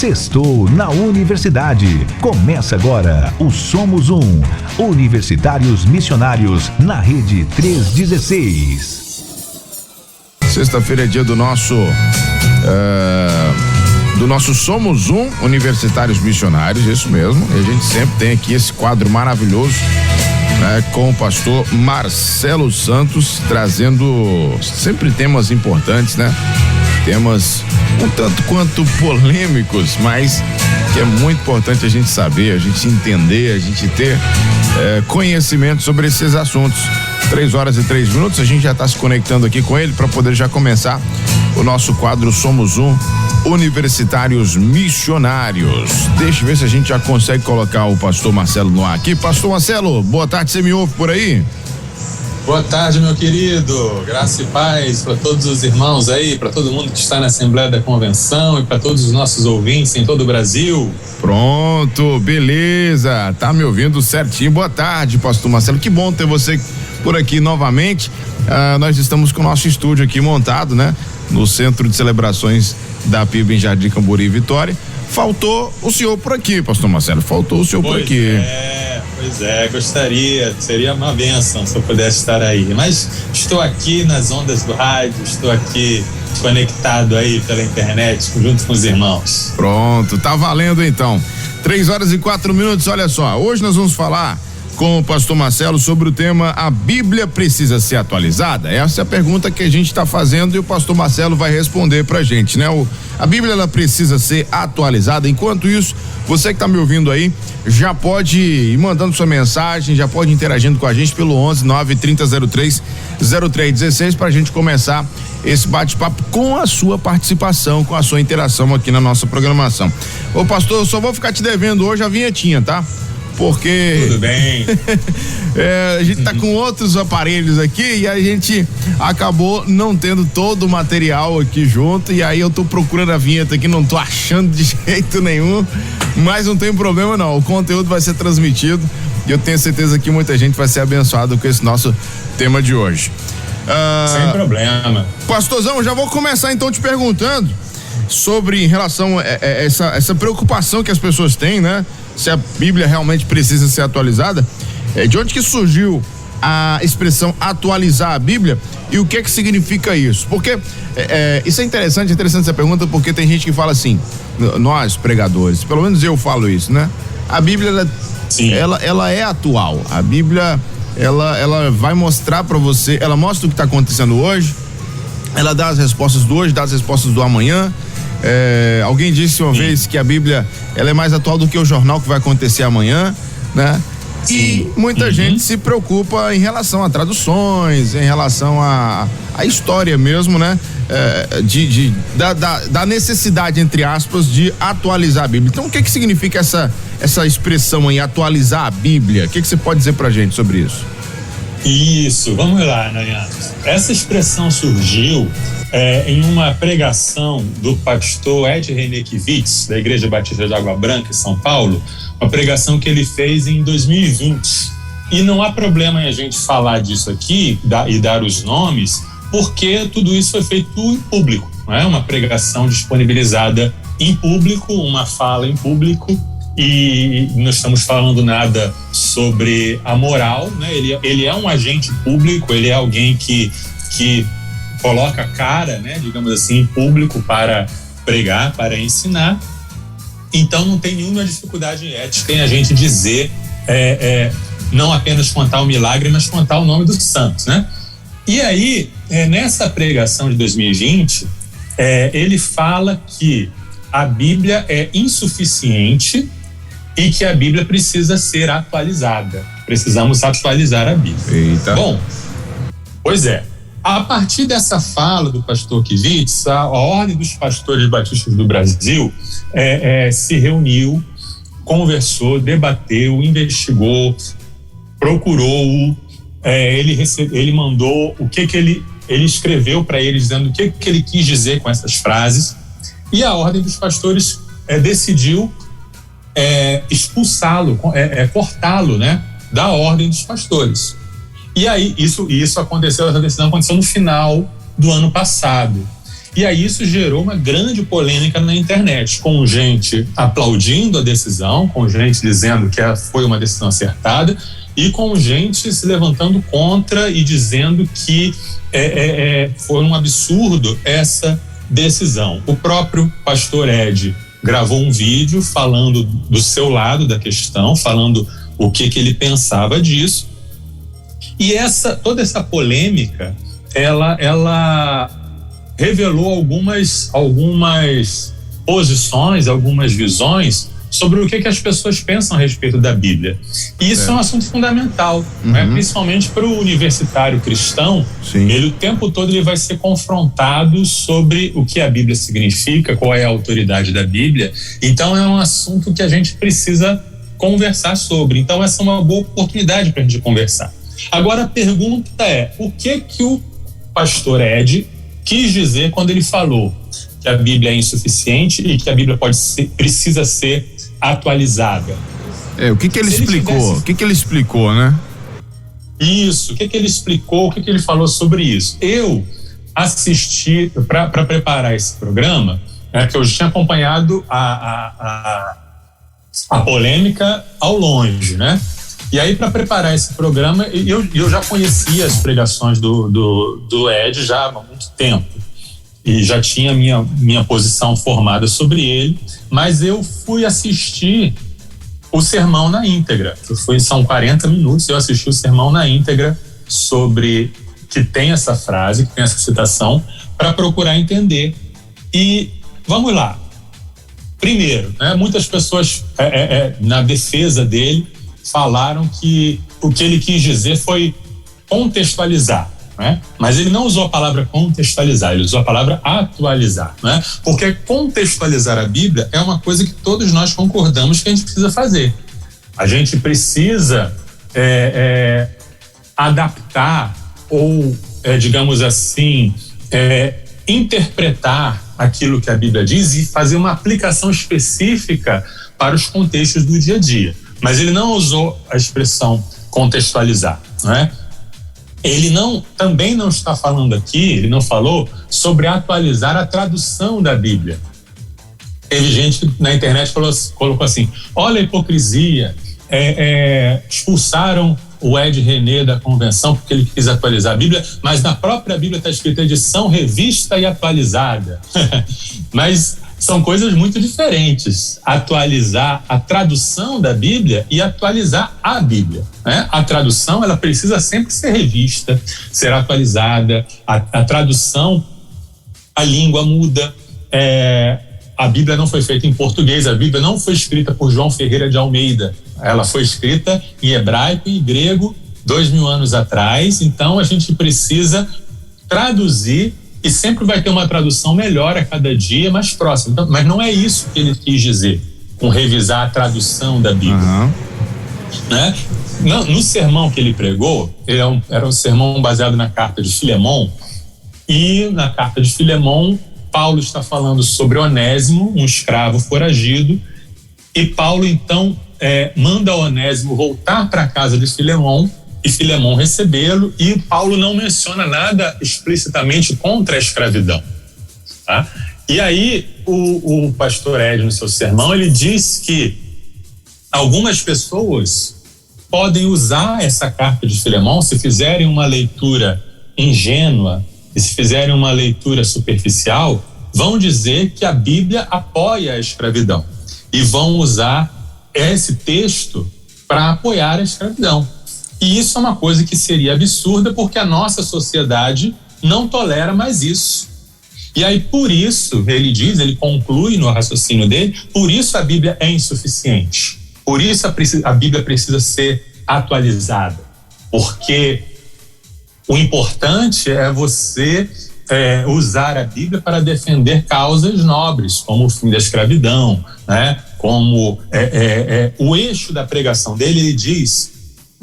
Sextou na Universidade. Começa agora o Somos Um. Universitários Missionários na Rede 316. Sexta-feira é dia do nosso Somos Um, Universitários Missionários, isso mesmo. E a gente sempre tem aqui esse quadro maravilhoso, né, com o pastor Marcelo Santos, trazendo sempre temas importantes, né? Temas um tanto quanto polêmicos, mas que é muito importante a gente saber, a gente entender, a gente ter conhecimento sobre esses assuntos. 3h03, a gente já está se conectando aqui com ele para poder já começar o nosso quadro Somos Um, Universitários Missionários. Deixa eu ver se a gente já consegue colocar o pastor Marcelo no ar aqui. Pastor Marcelo, boa tarde, você me ouve por aí? Boa tarde, meu querido, graça e paz para todos os irmãos aí, para todo mundo que está na Assembleia da Convenção e para todos os nossos ouvintes em todo o Brasil. Pronto, beleza, tá me ouvindo certinho. Boa tarde, pastor Marcelo, que bom ter você por aqui novamente. Nós estamos com o nosso estúdio aqui montado, né? No Centro de Celebrações da PIB em Jardim Camburi, Vitória. Faltou o senhor por aqui, pastor Marcelo, faltou o senhor por aqui. Pois é, gostaria, seria uma bênção se eu pudesse estar aí, mas estou aqui nas ondas do rádio, estou aqui conectado aí pela internet, junto com os irmãos. Pronto, tá valendo então. 3h04, olha só, hoje nós vamos falar com o pastor Marcelo sobre o tema A Bíblia Precisa Ser Atualizada? Essa é a pergunta que a gente está fazendo e o pastor Marcelo vai responder pra gente, né? A Bíblia, ela precisa ser atualizada. Enquanto isso, você que está me ouvindo aí, já pode ir mandando sua mensagem, já pode ir interagindo com a gente pelo 11-930-03-0316 pra gente começar esse bate-papo com a sua participação, com a sua interação aqui na nossa programação. Ô pastor, eu só vou ficar te devendo hoje a vinhetinha, tá? Porque tudo bem. A gente tá com outros aparelhos aqui e a gente acabou não tendo todo o material aqui junto, e aí eu tô procurando a vinheta aqui, não tô achando de jeito nenhum, mas não tem problema não, o conteúdo vai ser transmitido e eu tenho certeza que muita gente vai ser abençoada com esse nosso tema de hoje. Sem problema. Pastorzão, já vou começar então te perguntando sobre em relação a essa preocupação que as pessoas têm, né? Se a Bíblia realmente precisa ser atualizada, de onde que surgiu a expressão atualizar a Bíblia e o que é que significa isso? Porque isso é interessante essa pergunta, porque tem gente que fala assim, nós pregadores, pelo menos eu falo isso, né? A Bíblia, ela é atual, a Bíblia, ela vai mostrar para você, ela mostra o que está acontecendo hoje, ela dá as respostas do hoje, dá as respostas do amanhã. Alguém disse uma vez que a Bíblia, ela é mais atual do que o jornal que vai acontecer amanhã, né? Sim. E muita gente se preocupa em relação a traduções, em relação a história mesmo, né? Da necessidade, entre aspas, de atualizar a Bíblia. Então, o que significa essa expressão aí, atualizar a Bíblia? O que você pode dizer pra gente sobre isso? Isso, vamos lá, Nayan. Essa expressão surgiu em uma pregação do pastor Ed Renekiewicz, da Igreja Batista de Água Branca, em São Paulo, uma pregação que ele fez em 2020. E não há problema em a gente falar disso aqui e dar os nomes, porque tudo isso foi feito em público, não é? Uma pregação disponibilizada em público, uma fala em público, e não estamos falando nada sobre a moral, né? Ele é um agente público, ele é alguém que coloca a cara, né, digamos assim, em público para pregar, para ensinar. Então não tem nenhuma dificuldade ética em a gente dizer, não apenas contar o milagre, mas contar o nome dos santos, né? E aí, nessa pregação de 2020, ele fala que a Bíblia é insuficiente e que a Bíblia precisa ser atualizada. Precisamos atualizar a Bíblia. Eita. Bom, pois é. A partir dessa fala do pastor Kiewicz, a Ordem dos Pastores Batistas do Brasil se reuniu, conversou, debateu, investigou, procurou, ele mandou o que ele escreveu para eles, dizendo o que ele quis dizer com essas frases, e a Ordem dos Pastores decidiu expulsá-lo, cortá-lo, né, da Ordem dos Pastores. E aí, essa decisão aconteceu no final do ano passado. E aí isso gerou uma grande polêmica na internet, com gente aplaudindo a decisão, com gente dizendo que foi uma decisão acertada e com gente se levantando contra e dizendo que foi um absurdo essa decisão. O próprio pastor Ed gravou um vídeo falando do seu lado da questão, falando o que ele pensava disso. E toda essa polêmica, ela revelou algumas posições, algumas visões sobre o que as pessoas pensam a respeito da Bíblia. E isso é um assunto fundamental, né? Principalmente para o universitário cristão. Ele o tempo todo ele vai ser confrontado sobre o que a Bíblia significa, qual é a autoridade da Bíblia. Então é um assunto que a gente precisa conversar sobre. Então essa é uma boa oportunidade para a gente conversar. Agora a pergunta é, o que o pastor Ed quis dizer quando ele falou que a Bíblia é insuficiente e que a Bíblia precisa ser atualizada? O que ele explicou? O que ele explicou, né? Isso, o que ele explicou, o que ele falou sobre isso? Eu assisti, para preparar esse programa, que eu tinha acompanhado a polêmica ao longe, né? E aí, para preparar esse programa, eu já conhecia as pregações do Ed já há muito tempo. E já tinha minha posição formada sobre ele, mas eu fui assistir o sermão na íntegra. São 40 minutos, eu assisti o sermão na íntegra sobre que tem essa frase, que tem essa citação, para procurar entender. E vamos lá. Primeiro, muitas pessoas na defesa dele falaram que o que ele quis dizer foi contextualizar. Mas ele não usou a palavra contextualizar, ele usou a palavra atualizar, porque contextualizar a Bíblia é uma coisa que todos nós concordamos que a gente precisa fazer. A gente precisa adaptar ou, digamos assim, interpretar aquilo que a Bíblia diz e fazer uma aplicação específica para os contextos do dia a dia. Mas ele não usou a expressão contextualizar, Ele também não está falando aqui, ele não falou sobre atualizar a tradução da Bíblia. Teve gente que na internet colocou assim, olha a hipocrisia, expulsaram o Ed René da convenção porque ele quis atualizar a Bíblia, mas na própria Bíblia está escrito edição revista e atualizada. Mas são coisas muito diferentes, atualizar a tradução da Bíblia e atualizar a Bíblia. A tradução, ela precisa sempre ser revista, ser atualizada. A tradução, a língua muda. A Bíblia não foi feita em português, a Bíblia não foi escrita por João Ferreira de Almeida. Ela foi escrita em hebraico e grego 2000 anos atrás, então a gente precisa traduzir e sempre vai ter uma tradução melhor a cada dia, mais próxima. Então, mas não é isso que ele quis dizer com revisar a tradução da Bíblia. No sermão que ele pregou, era um sermão baseado na carta de Filemon, e na carta de Filemon, Paulo está falando sobre Onésimo, um escravo foragido, e Paulo então manda Onésimo voltar para a casa de Filemon, e Filemon recebê-lo, e Paulo não menciona nada explicitamente contra a escravidão. E aí o pastor Ed, no seu sermão, ele diz que algumas pessoas podem usar essa carta de Filemon, se fizerem uma leitura ingênua e se fizerem uma leitura superficial, vão dizer que a Bíblia apoia a escravidão e vão usar esse texto para apoiar a escravidão. E isso é uma coisa que seria absurda, porque a nossa sociedade não tolera mais isso. E aí, por isso, ele conclui no raciocínio dele, por isso a Bíblia é insuficiente. Por isso a Bíblia precisa ser atualizada. Porque o importante é você usar a Bíblia para defender causas nobres, como o fim da escravidão, como o eixo da pregação dele, ele diz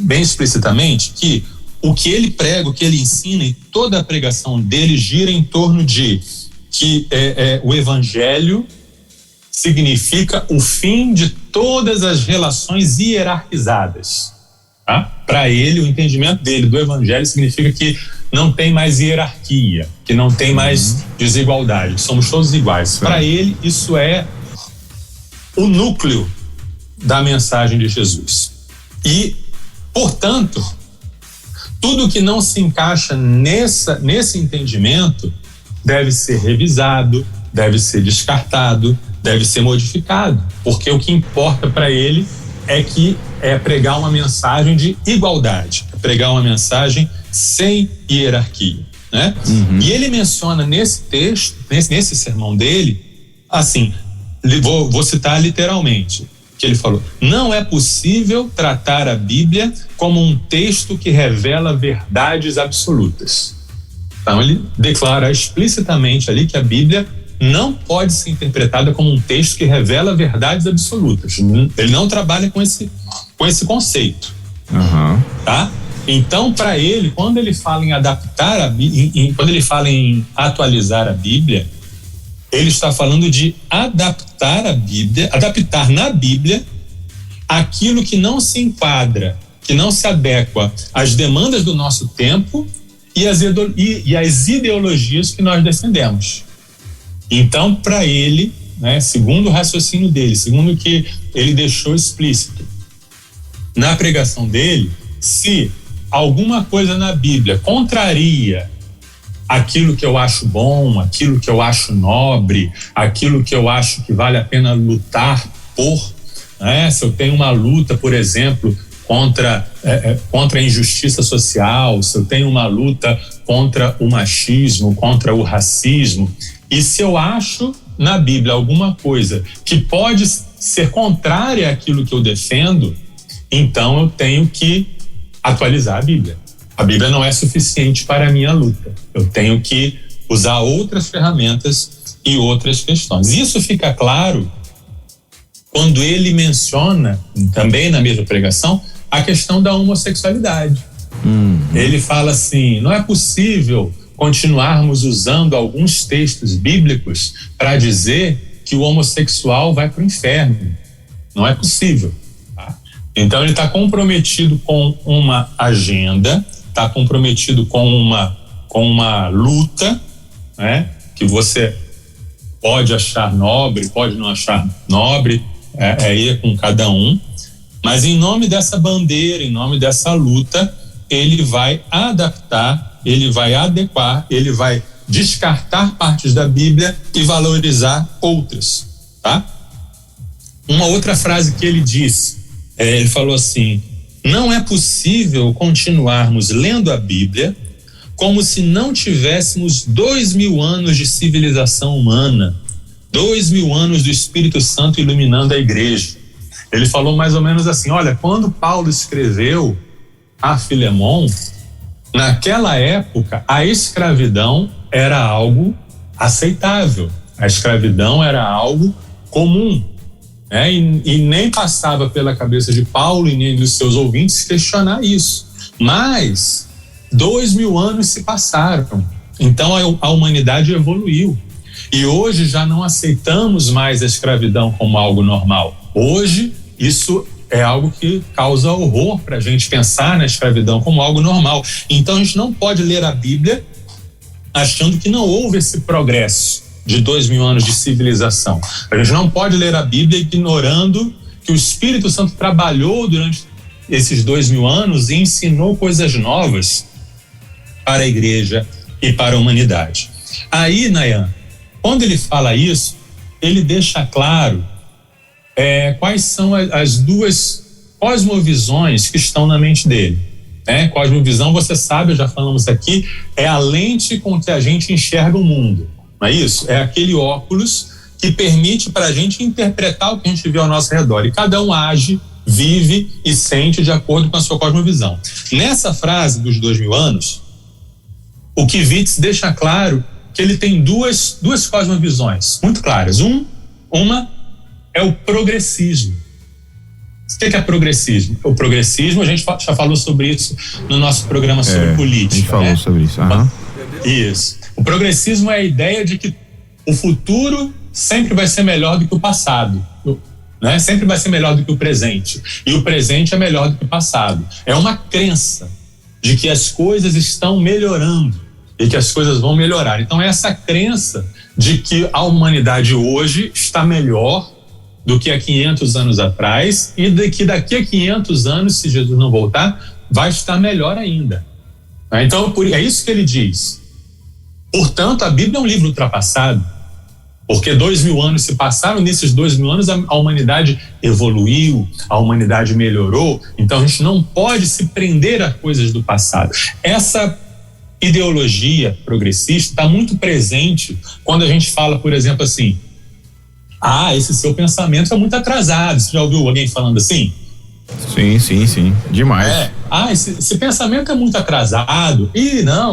bem explicitamente que o que ele prega, o que ele ensina, e toda a pregação dele gira em torno de que o evangelho significa o fim de todas as relações hierarquizadas. Para ele, o entendimento dele do evangelho significa que não tem mais hierarquia, que não tem mais desigualdade, que somos todos iguais. Para ele, isso é o núcleo da mensagem de Jesus. E, portanto, tudo que não se encaixa nesse entendimento deve ser revisado, deve ser descartado, deve ser modificado, porque o que importa para ele é pregar uma mensagem de igualdade, é pregar uma mensagem sem hierarquia, né? E ele menciona nesse texto, nesse sermão dele, assim, vou citar literalmente, que ele falou: não é possível tratar a Bíblia como um texto que revela verdades absolutas. Então ele declara explicitamente ali que a Bíblia não pode ser interpretada como um texto que revela verdades absolutas. Ele não trabalha com esse conceito. Tá? Então, para ele, quando ele fala em adaptar a Bíblia, quando ele fala em atualizar a Bíblia, ele está falando de adaptar a Bíblia, adaptar na Bíblia aquilo que não se enquadra, que não se adequa às demandas do nosso tempo e às ideologias que nós defendemos. Então, para ele, né, segundo o raciocínio dele, segundo o que ele deixou explícito na pregação dele, se alguma coisa na Bíblia contraria aquilo que eu acho bom, aquilo que eu acho nobre, aquilo que eu acho que vale a pena lutar por, né? Se eu tenho uma luta, por exemplo, contra a injustiça social, se eu tenho uma luta contra o machismo, contra o racismo, e se eu acho na Bíblia alguma coisa que pode ser contrária àquilo que eu defendo, então eu tenho que atualizar a Bíblia. A Bíblia não é suficiente para a minha luta. Eu tenho que usar outras ferramentas e outras questões. Isso fica claro quando ele menciona, também na mesma pregação, a questão da homossexualidade. Ele fala assim: não é possível continuarmos usando alguns textos bíblicos para dizer que o homossexual vai para o inferno. Não é possível. Tá? Então ele está comprometido com uma agenda, está comprometido com uma luta, né? Que você pode achar nobre, pode não achar nobre, é com cada um, mas em nome dessa bandeira, em nome dessa luta, ele vai adaptar, ele vai adequar, ele vai descartar partes da Bíblia e valorizar outras, tá? Uma outra frase que ele disse, ele falou assim: não é possível continuarmos lendo a Bíblia como se não tivéssemos 2000 anos de civilização humana, 2000 anos do Espírito Santo iluminando a igreja. Ele falou mais ou menos assim: olha, quando Paulo escreveu a Filemon, naquela época a escravidão era algo aceitável, a escravidão era algo comum, né? E nem passava pela cabeça de Paulo e nem dos seus ouvintes questionar isso. Mas 2000 anos se passaram, então a humanidade evoluiu e hoje já não aceitamos mais a escravidão como algo normal. Hoje isso é algo que causa horror para a gente pensar na escravidão como algo normal. Então a gente não pode ler a Bíblia achando que não houve esse progresso de 2000 anos de civilização. A gente não pode ler a Bíblia ignorando que o Espírito Santo trabalhou durante esses 2000 anos e ensinou coisas novas para a igreja e para a humanidade. Aí, Nayan, quando ele fala isso, ele deixa claro quais são as duas cosmovisões que estão na mente dele. Né? Cosmovisão, você sabe, já falamos aqui, é a lente com que a gente enxerga o mundo. Não é isso? É aquele óculos que permite para a gente interpretar o que a gente vê ao nosso redor. E cada um age, vive e sente de acordo com a sua cosmovisão. Nessa frase dos 2000 anos, o Kivitz deixa claro que ele tem duas cosmovisões muito claras. Uma é o progressismo. O que é progressismo? O progressismo, a gente já falou sobre isso no nosso programa sobre política. A gente falou sobre isso. Isso. O progressismo é a ideia de que o futuro sempre vai ser melhor do que o passado, né? Sempre vai ser melhor do que o presente. E o presente é melhor do que o passado. É uma crença. de que as coisas estão melhorando e que as coisas vão melhorar. Então, essa crença de que a humanidade hoje está melhor do que há 500 anos atrás e de que daqui a 500 anos, se Jesus não voltar, vai estar melhor ainda. Então, é isso que ele diz. Portanto, a Bíblia é um livro ultrapassado, porque 2000 anos se passaram, nesses 2000 anos a humanidade evoluiu, a humanidade melhorou, então a gente não pode se prender a coisas do passado. Essa ideologia progressista está muito presente quando a gente fala, por exemplo, assim, esse seu pensamento é muito atrasado. Você já ouviu alguém falando assim? Sim, demais. Esse pensamento é muito atrasado.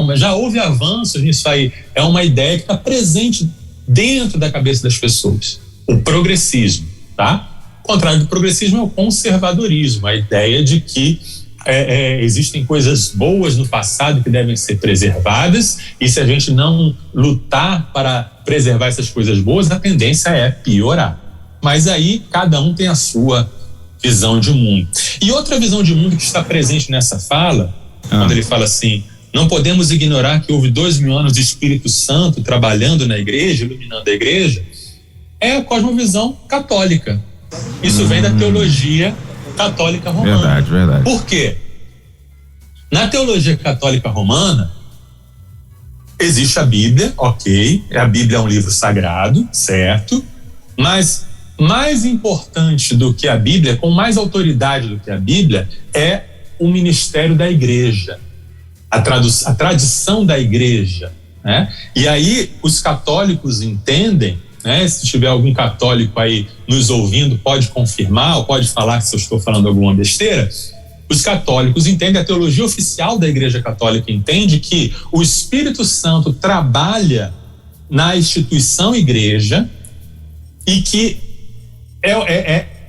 Mas já houve avanços nisso aí. É uma ideia que está presente dentro da cabeça das pessoas. O progressismo, tá? O contrário do progressismo é o conservadorismo, a ideia de que existem coisas boas no passado que devem ser preservadas, e se a gente não lutar para preservar essas coisas boas, a tendência é piorar. Mas aí cada um tem a sua visão de mundo. E outra visão de mundo que está presente nessa fala, quando ele fala assim, não podemos ignorar que houve 2000 anos de Espírito Santo trabalhando na igreja, iluminando a igreja, é a cosmovisão católica. Isso vem da teologia católica romana. Verdade. Por quê? Na teologia católica romana, existe a Bíblia, ok, a Bíblia é um livro sagrado, certo, mas mais importante do que a Bíblia, com mais autoridade do que a Bíblia, é o ministério da igreja, a tradição da igreja, né? E aí os católicos entendem, né? Se tiver algum católico aí nos ouvindo, pode confirmar ou pode falar se eu estou falando alguma besteira. Os católicos entendem, a teologia oficial da Igreja Católica entende que o Espírito Santo trabalha na instituição igreja e que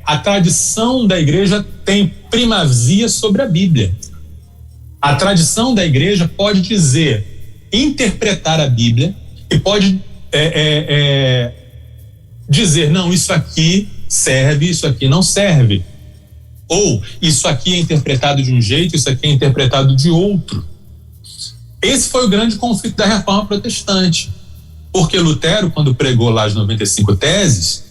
a tradição da igreja tem primazia sobre a Bíblia. A tradição da igreja pode interpretar a Bíblia e pode dizer, não, isso aqui serve, isso aqui não serve. Ou isso aqui é interpretado de um jeito, isso aqui é interpretado de outro. Esse foi o grande conflito da Reforma Protestante. Porque Lutero, quando pregou lá as 95 teses,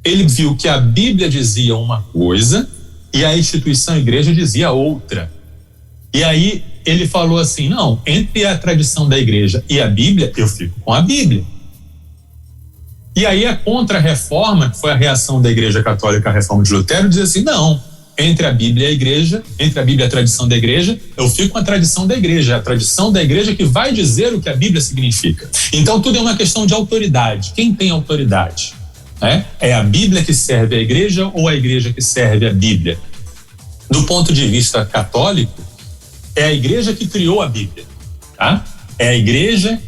ele viu que a Bíblia dizia uma coisa e a instituição igreja dizia outra. E aí ele falou assim, não, entre a tradição da igreja e a Bíblia, eu fico com a Bíblia. E aí a Contra-Reforma, que foi a reação da Igreja Católica à Reforma de Lutero, diz assim, não, entre a Bíblia e a igreja, entre a Bíblia e a tradição da igreja, eu fico com a tradição da igreja, a tradição da igreja que vai dizer o que a Bíblia significa. Então tudo é uma questão de autoridade. Quem tem autoridade? É a Bíblia que serve à igreja ou a igreja que serve à Bíblia? Do ponto de vista católico, é a igreja que criou a Bíblia, tá? É a igreja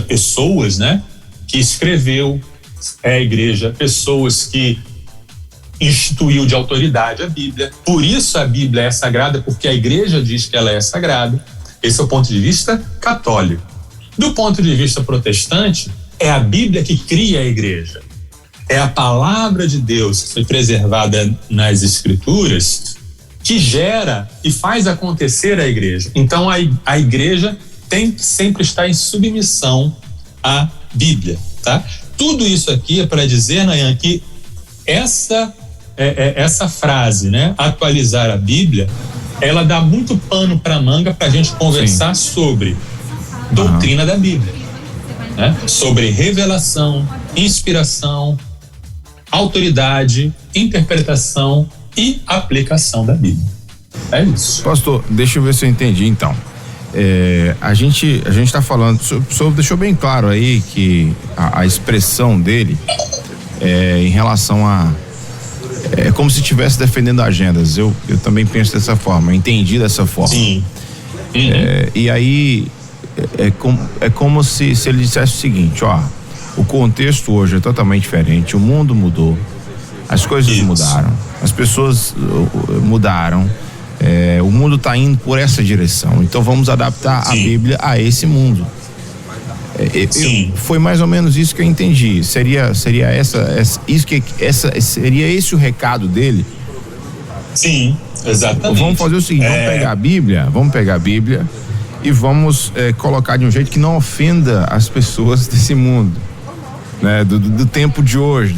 pessoas, né? Que escreveu, é a igreja pessoas que instituiu de autoridade a Bíblia. Por isso a Bíblia é sagrada, porque a igreja diz que ela é sagrada. Esse é o ponto de vista católico. Do ponto de vista protestante, é a Bíblia que cria a igreja. É a palavra de Deus que foi preservada nas Escrituras que gera e faz acontecer a igreja. Então a igreja tem que sempre estar em submissão à Bíblia, tá? Tudo isso aqui é para dizer, Nayan, que essa frase, né, atualizar a Bíblia, ela dá muito pano para manga para a gente conversar sobre doutrina da Bíblia, né? Sobre revelação, inspiração, autoridade, interpretação e aplicação da Bíblia. É isso. Pastor, deixa eu ver se eu entendi então. A gente está falando, o senhor deixou bem claro aí que a expressão dele em relação a é como se estivesse defendendo agendas. Eu também penso dessa forma, entendi dessa forma. Sim. E aí é como se ele dissesse o seguinte, ó, o contexto hoje é totalmente diferente, o mundo mudou, as coisas mudaram, as pessoas mudaram, o mundo está indo por essa direção, então vamos adaptar a Bíblia a esse mundo. Foi mais ou menos isso que eu entendi. Seria esse o recado dele? Sim, Exatamente. Vamos fazer o seguinte, vamos pegar a Bíblia e vamos colocar de um jeito que não ofenda as pessoas desse mundo, né? Do tempo de hoje,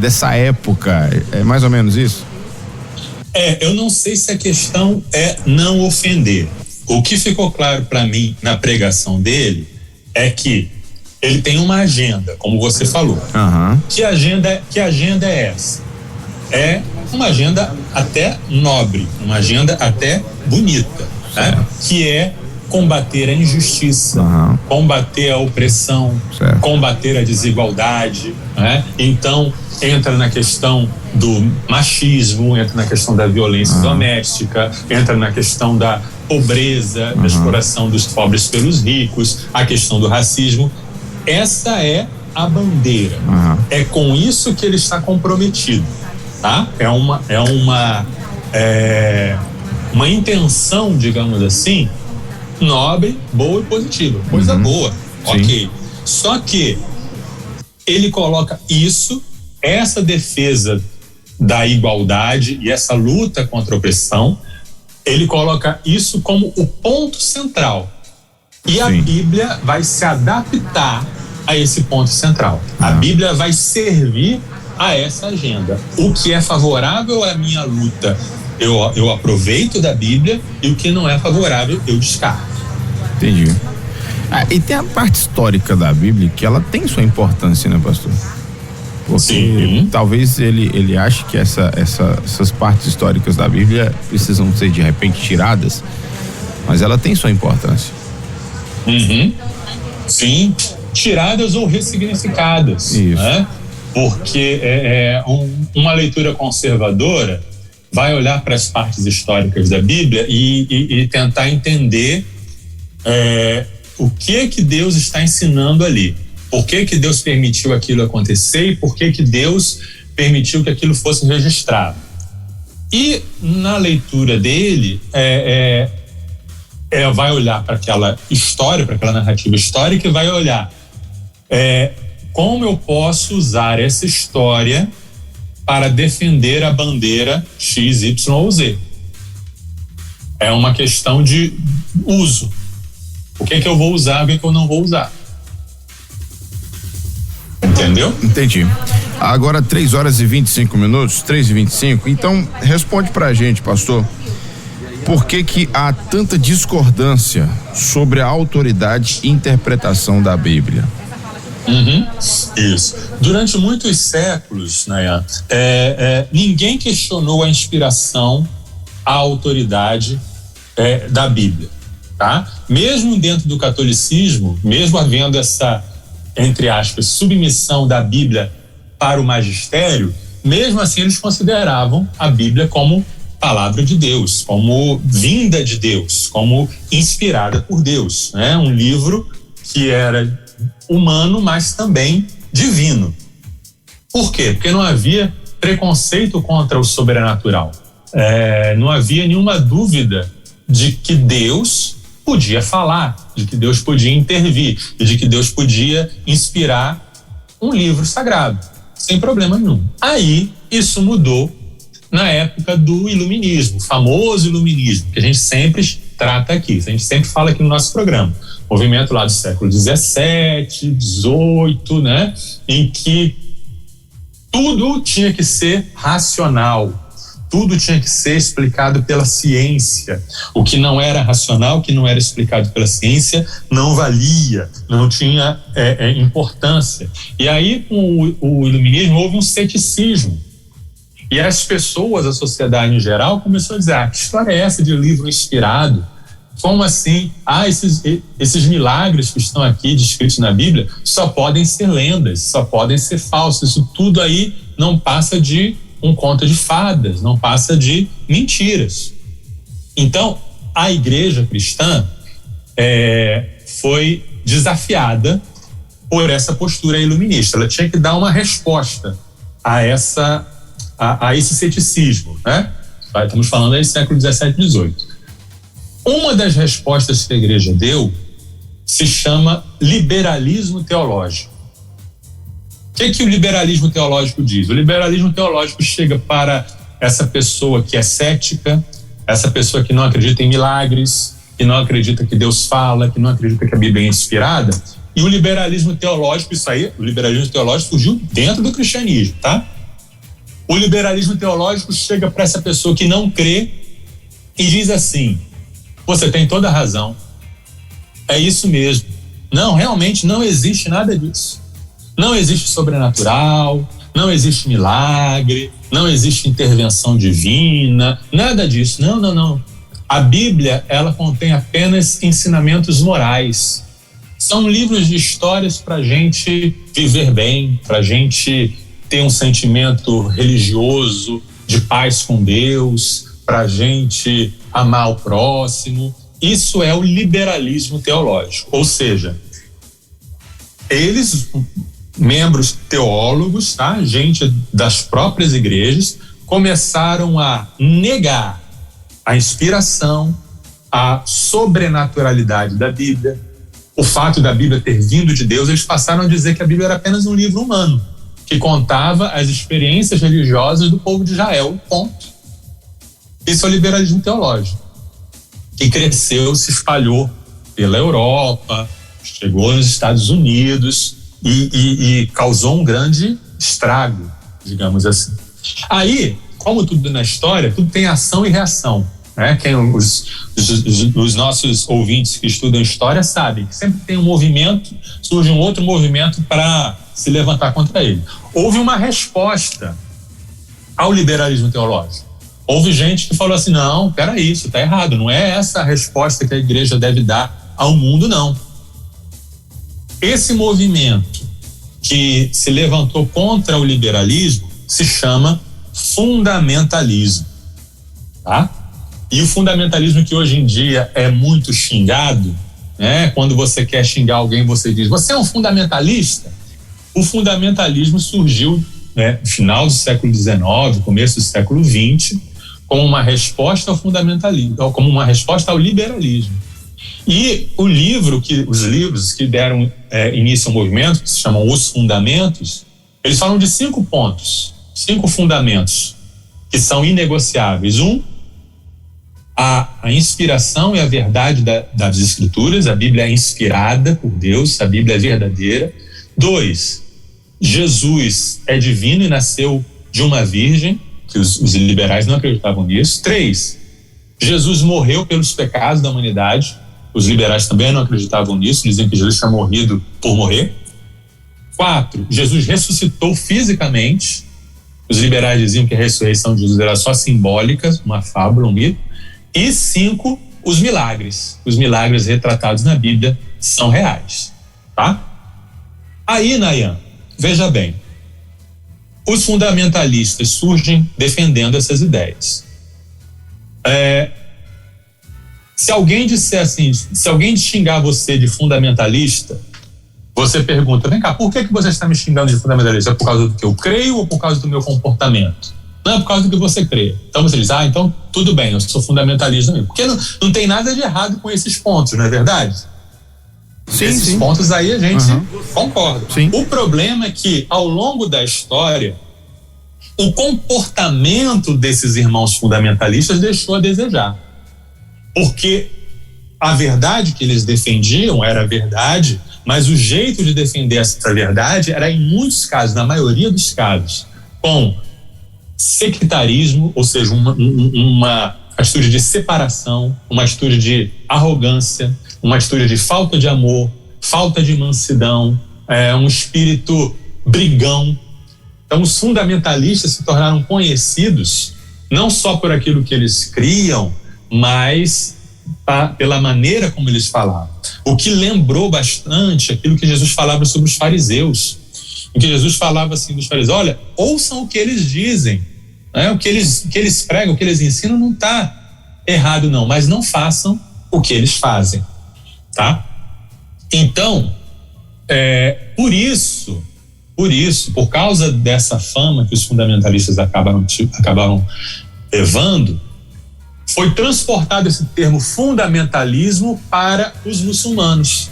dessa época, é mais ou menos isso? Eu não sei se a questão é não ofender. O que ficou claro para mim na pregação dele é que ele tem uma agenda, como você falou. Uhum. Que agenda é essa? É uma agenda até nobre, uma agenda até bonita, né? Que é combater a injustiça, combater a opressão, combater a desigualdade, né? Então, entra na questão do machismo, entra na questão da violência doméstica, entra na questão da pobreza, da exploração dos pobres pelos ricos, a questão do racismo. Essa é a bandeira. É com isso que ele está comprometido, tá? É uma intenção, digamos assim, nobre, boa e positiva. Coisa boa, ok. Só que ele coloca essa defesa da igualdade e essa luta contra a opressão, ele coloca isso como o ponto central. E a Bíblia vai se adaptar a esse ponto central. A Bíblia vai servir a essa agenda. O que é favorável à minha luta, eu aproveito da Bíblia, e o que não é favorável, eu descarto. Entendi. E tem a parte histórica da Bíblia que ela tem sua importância, né, pastor? Porque talvez ele ache que essas partes históricas da Bíblia precisam ser de repente tiradas, mas ela tem sua importância. Sim, tiradas ou ressignificadas, né? Porque uma leitura conservadora vai olhar para as partes históricas da Bíblia e tentar entender o que Deus está ensinando ali, por que Deus permitiu aquilo acontecer e por que Deus permitiu que aquilo fosse registrado. E na leitura dele vai olhar para aquela história, para aquela narrativa histórica, e vai olhar como eu posso usar essa história para defender a bandeira X, Y ou Z. É uma questão de uso. O que eu vou usar, o que eu não vou usar. Entendeu? Entendi. Agora 3:25, 3:25. Então, responde pra gente, pastor. Por que há tanta discordância sobre a autoridade e interpretação da Bíblia? Isso. Durante muitos séculos, Nayan, ninguém questionou a inspiração, a autoridade da Bíblia, tá? Mesmo dentro do catolicismo, mesmo havendo essa, entre aspas, submissão da Bíblia para o magistério, mesmo assim eles consideravam a Bíblia como palavra de Deus, como vinda de Deus, como inspirada por Deus, né? Um livro que era humano, mas também divino. Por quê? Porque não havia preconceito contra o sobrenatural. Não havia nenhuma dúvida de que Deus podia falar, de que Deus podia intervir e de que Deus podia inspirar um livro sagrado, sem problema nenhum. Aí, isso mudou na época do iluminismo, o famoso iluminismo, que a gente sempre trata aqui, a gente sempre fala aqui no nosso programa. Movimento lá do século XVII, XVIII, né? Em que tudo tinha que ser racional, tudo tinha que ser explicado pela ciência. O que não era racional, o que não era explicado pela ciência, não valia, não tinha importância. E aí, com o iluminismo, houve um ceticismo. E as pessoas, a sociedade em geral, começou a dizer: que história é essa de livro inspirado? Como assim? Esses milagres que estão aqui descritos na Bíblia só podem ser lendas, só podem ser falsos. Isso tudo aí não passa de um conto de fadas, não passa de mentiras. Então, a igreja cristã foi desafiada por essa postura iluminista. Ela tinha que dar uma resposta a esse ceticismo, né? Estamos falando aí do século XVII e XVIII. Uma das respostas que a igreja deu se chama liberalismo teológico. O que o liberalismo teológico diz? O liberalismo teológico chega para essa pessoa que é cética, essa pessoa que não acredita em milagres, que não acredita que Deus fala, que não acredita que a Bíblia é inspirada. E o liberalismo teológico, o liberalismo teológico surgiu dentro do cristianismo, tá? O liberalismo teológico chega para essa pessoa que não crê e diz assim: você tem toda a razão, é isso mesmo. Não, realmente não existe nada disso. Não existe sobrenatural, não existe milagre, não existe intervenção divina, nada disso. Não. A Bíblia, ela contém apenas ensinamentos morais. São livros de histórias para a gente viver bem, para a gente ter um sentimento religioso, de paz com Deus, para a gente amar o próximo. Isso é o liberalismo teológico. Ou seja, eles, membros teólogos, tá? Gente das próprias igrejas, começaram a negar a inspiração, a sobrenaturalidade da Bíblia, o fato da Bíblia ter vindo de Deus. Eles passaram a dizer que a Bíblia era apenas um livro humano, que contava as experiências religiosas do povo de Israel, ponto. Isso é o liberalismo teológico, que cresceu, se espalhou pela Europa, chegou nos Estados Unidos e causou um grande estrago, digamos assim. Aí, como tudo na história, tudo tem ação e reação, né? Os nossos ouvintes que estudam história sabem que sempre tem um movimento, surge um outro movimento para se levantar contra ele. Houve uma resposta ao liberalismo teológico. Houve gente que falou assim: não, peraí, isso está errado, não é essa a resposta que a igreja deve dar ao mundo, não. Esse movimento que se levantou contra o liberalismo se chama fundamentalismo, tá? E o fundamentalismo, que hoje em dia é muito xingado, né? Quando você quer xingar alguém, você diz: você é um fundamentalista? O fundamentalismo surgiu, né, no final do século XIX, começo do século XX, como uma resposta ao fundamentalismo, como uma resposta ao liberalismo. E os livros que deram início ao movimento, que se chamam Os Fundamentos, eles falam de 5 pontos, 5 fundamentos que são inegociáveis. A inspiração e a verdade das Escrituras. A Bíblia é inspirada por Deus, a Bíblia é verdadeira. 2, Jesus é divino e nasceu de uma virgem, que os liberais não acreditavam nisso. 3, Jesus morreu pelos pecados da humanidade. Os liberais também não acreditavam nisso, diziam que Jesus tinha morrido por morrer. 4, Jesus ressuscitou fisicamente. Os liberais diziam que a ressurreição de Jesus era só simbólica, uma fábula, um mito. E 5, os milagres. Os milagres retratados na Bíblia são reais, tá? Aí, Nayan, veja bem, os fundamentalistas surgem defendendo essas ideias. Se alguém disser assim, se alguém xingar você de fundamentalista, você pergunta: vem cá, por que você está me xingando de fundamentalista? É por causa do que eu creio ou por causa do meu comportamento? Não, é por causa do que você crê. Então você diz: então tudo bem, eu sou fundamentalista mesmo. Porque não tem nada de errado com esses pontos, não é verdade? Sim, esses pontos aí a gente concorda. Sim. O problema é que, ao longo da história, o comportamento desses irmãos fundamentalistas deixou a desejar. Porque a verdade que eles defendiam era a verdade, mas o jeito de defender essa verdade era, em muitos casos, na maioria dos casos, com sectarismo, ou seja, uma atitude de separação, uma atitude de arrogância, uma atitude de falta de amor, falta de mansidão, um espírito brigão. Então, os fundamentalistas se tornaram conhecidos não só por aquilo que eles criam, mas pela maneira como eles falavam. O que lembrou bastante aquilo que Jesus falava sobre os fariseus, em que Jesus falava assim dos fariseus: olha, ouçam o que eles dizem, né? O que eles pregam, o que eles ensinam não está errado não, mas não façam o que eles fazem, tá? Então, por causa dessa fama que os fundamentalistas acabaram levando, foi transportado esse termo fundamentalismo para os muçulmanos.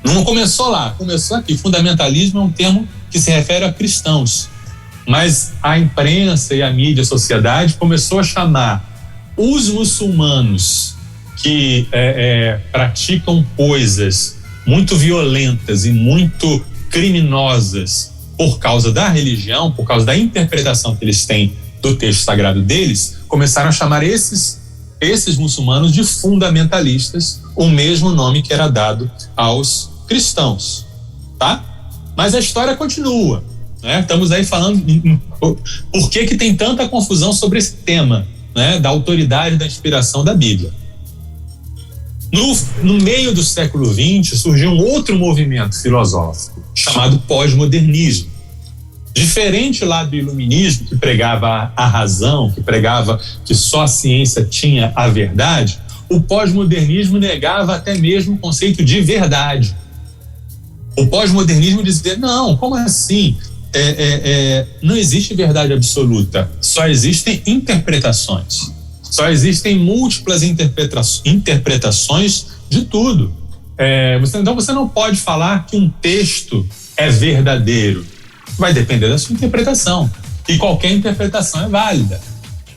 Não começou lá, começou aqui. Fundamentalismo é um termo que se refere a cristãos. mas a imprensa e a mídia, a sociedade começou a chamar os muçulmanos que praticam coisas muito violentas e muito criminosas por causa da religião, por causa da interpretação que eles têm do texto sagrado deles, começaram a chamar esses muçulmanos de fundamentalistas, o mesmo nome que era dado aos cristãos, tá? Mas a história continua, né? Estamos aí falando por que tem tanta confusão sobre esse tema, né? Da autoridade da inspiração da Bíblia. No meio do século XX surgiu um outro movimento filosófico chamado pós-modernismo. Diferente lá do iluminismo, que pregava a razão, que pregava que só a ciência tinha a verdade, o pós-modernismo negava até mesmo o conceito de verdade. O pós-modernismo dizia, não, como assim? Não existe verdade absoluta, só existem interpretações. Só existem múltiplas interpretações de tudo. Então você não pode falar que um texto é verdadeiro. Vai depender da sua interpretação. E qualquer interpretação é válida.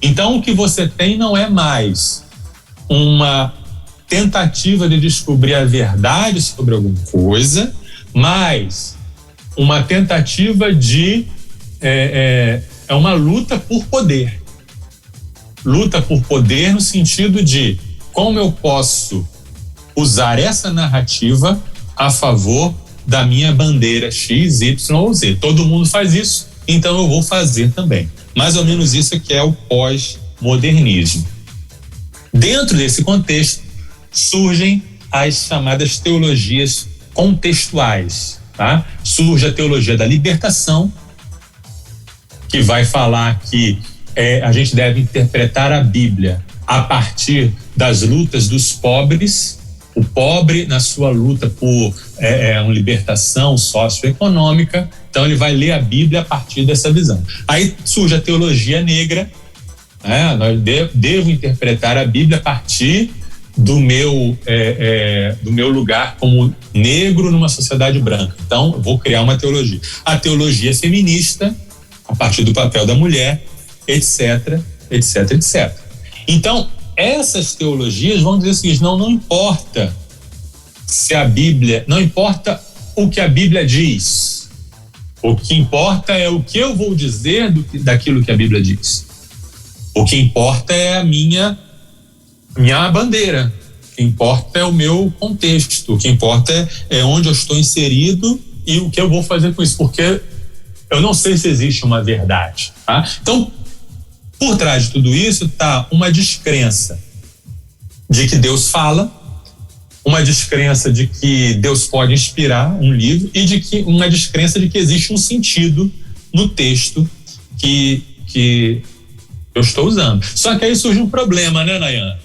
Então o que você tem não é mais uma tentativa de descobrir a verdade sobre alguma coisa, mas uma tentativa de... é uma luta por poder. Luta por poder no sentido de como eu posso usar essa narrativa a favor da minha bandeira X, Y ou Z. Todo mundo faz isso, então eu vou fazer também. Mais ou menos isso que é o pós-modernismo. Dentro desse contexto, surgem as chamadas teologias contextuais, tá? Surge a teologia da libertação, que vai falar que a gente deve interpretar a Bíblia a partir das lutas dos pobres, o pobre na sua luta por uma libertação socioeconômica, então ele vai ler a Bíblia a partir dessa visão. Aí surge a teologia negra, né? Nós devo interpretar a Bíblia a partir do meu lugar como negro numa sociedade branca. Então, eu vou criar uma teologia. A teologia feminista, a partir do papel da mulher, etc, etc, etc. Então, essas teologias vão dizer o seguinte, não importa se a Bíblia, não importa o que a Bíblia diz, o que importa é o que eu vou dizer daquilo que a Bíblia diz. O que importa é a minha bandeira, o que importa é o meu contexto, o que importa é onde eu estou inserido e o que eu vou fazer com isso, porque eu não sei se existe uma verdade, tá? Então, por trás de tudo isso está uma descrença de que Deus fala, uma descrença de que Deus pode inspirar um livro e uma descrença de que existe um sentido no texto que eu estou usando. Só que aí surge um problema, né, Nayan?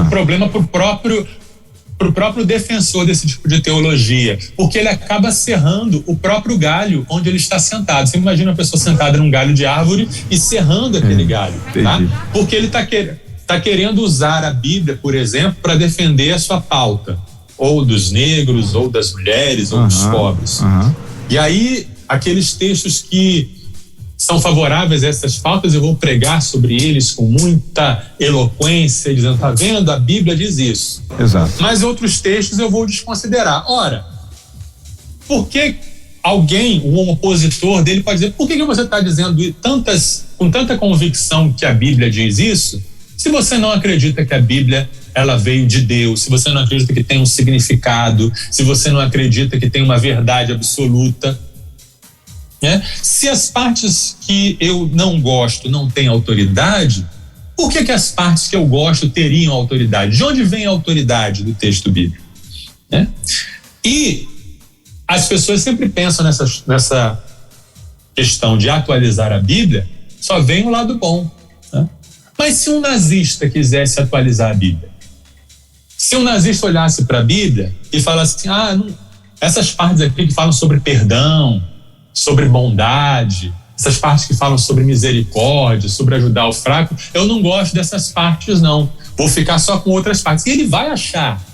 Um problema pro próprio defensor desse tipo de teologia, porque ele acaba serrando o próprio galho onde ele está sentado. Você imagina uma pessoa sentada num galho de árvore e serrando aquele galho, tá? Porque ele está querendo usar a Bíblia, por exemplo, para defender a sua pauta, ou dos negros, ou das mulheres, ou dos pobres. E aí, aqueles textos que são favoráveis a essas pautas, eu vou pregar sobre eles com muita eloquência, dizendo, tá vendo? A Bíblia diz isso. Exato. Mas outros textos eu vou desconsiderar. Ora, por que um opositor dele pode dizer, por que você está dizendo com tanta convicção que a Bíblia diz isso, se você não acredita que a Bíblia ela veio de Deus, se você não acredita que tem um significado, se você não acredita que tem uma verdade absoluta? Se as partes que eu não gosto não têm autoridade, por que as partes que eu gosto teriam autoridade? De onde vem a autoridade do texto bíblico? E as pessoas sempre pensam nessa questão de atualizar a Bíblia, só vem o lado bom. Mas se um nazista quisesse atualizar a Bíblia, se um nazista olhasse para a Bíblia e falasse assim, essas partes aqui que falam sobre perdão, sobre bondade, essas partes que falam sobre misericórdia, sobre ajudar o fraco, eu não gosto dessas partes não, vou ficar só com outras partes. E ele vai achar,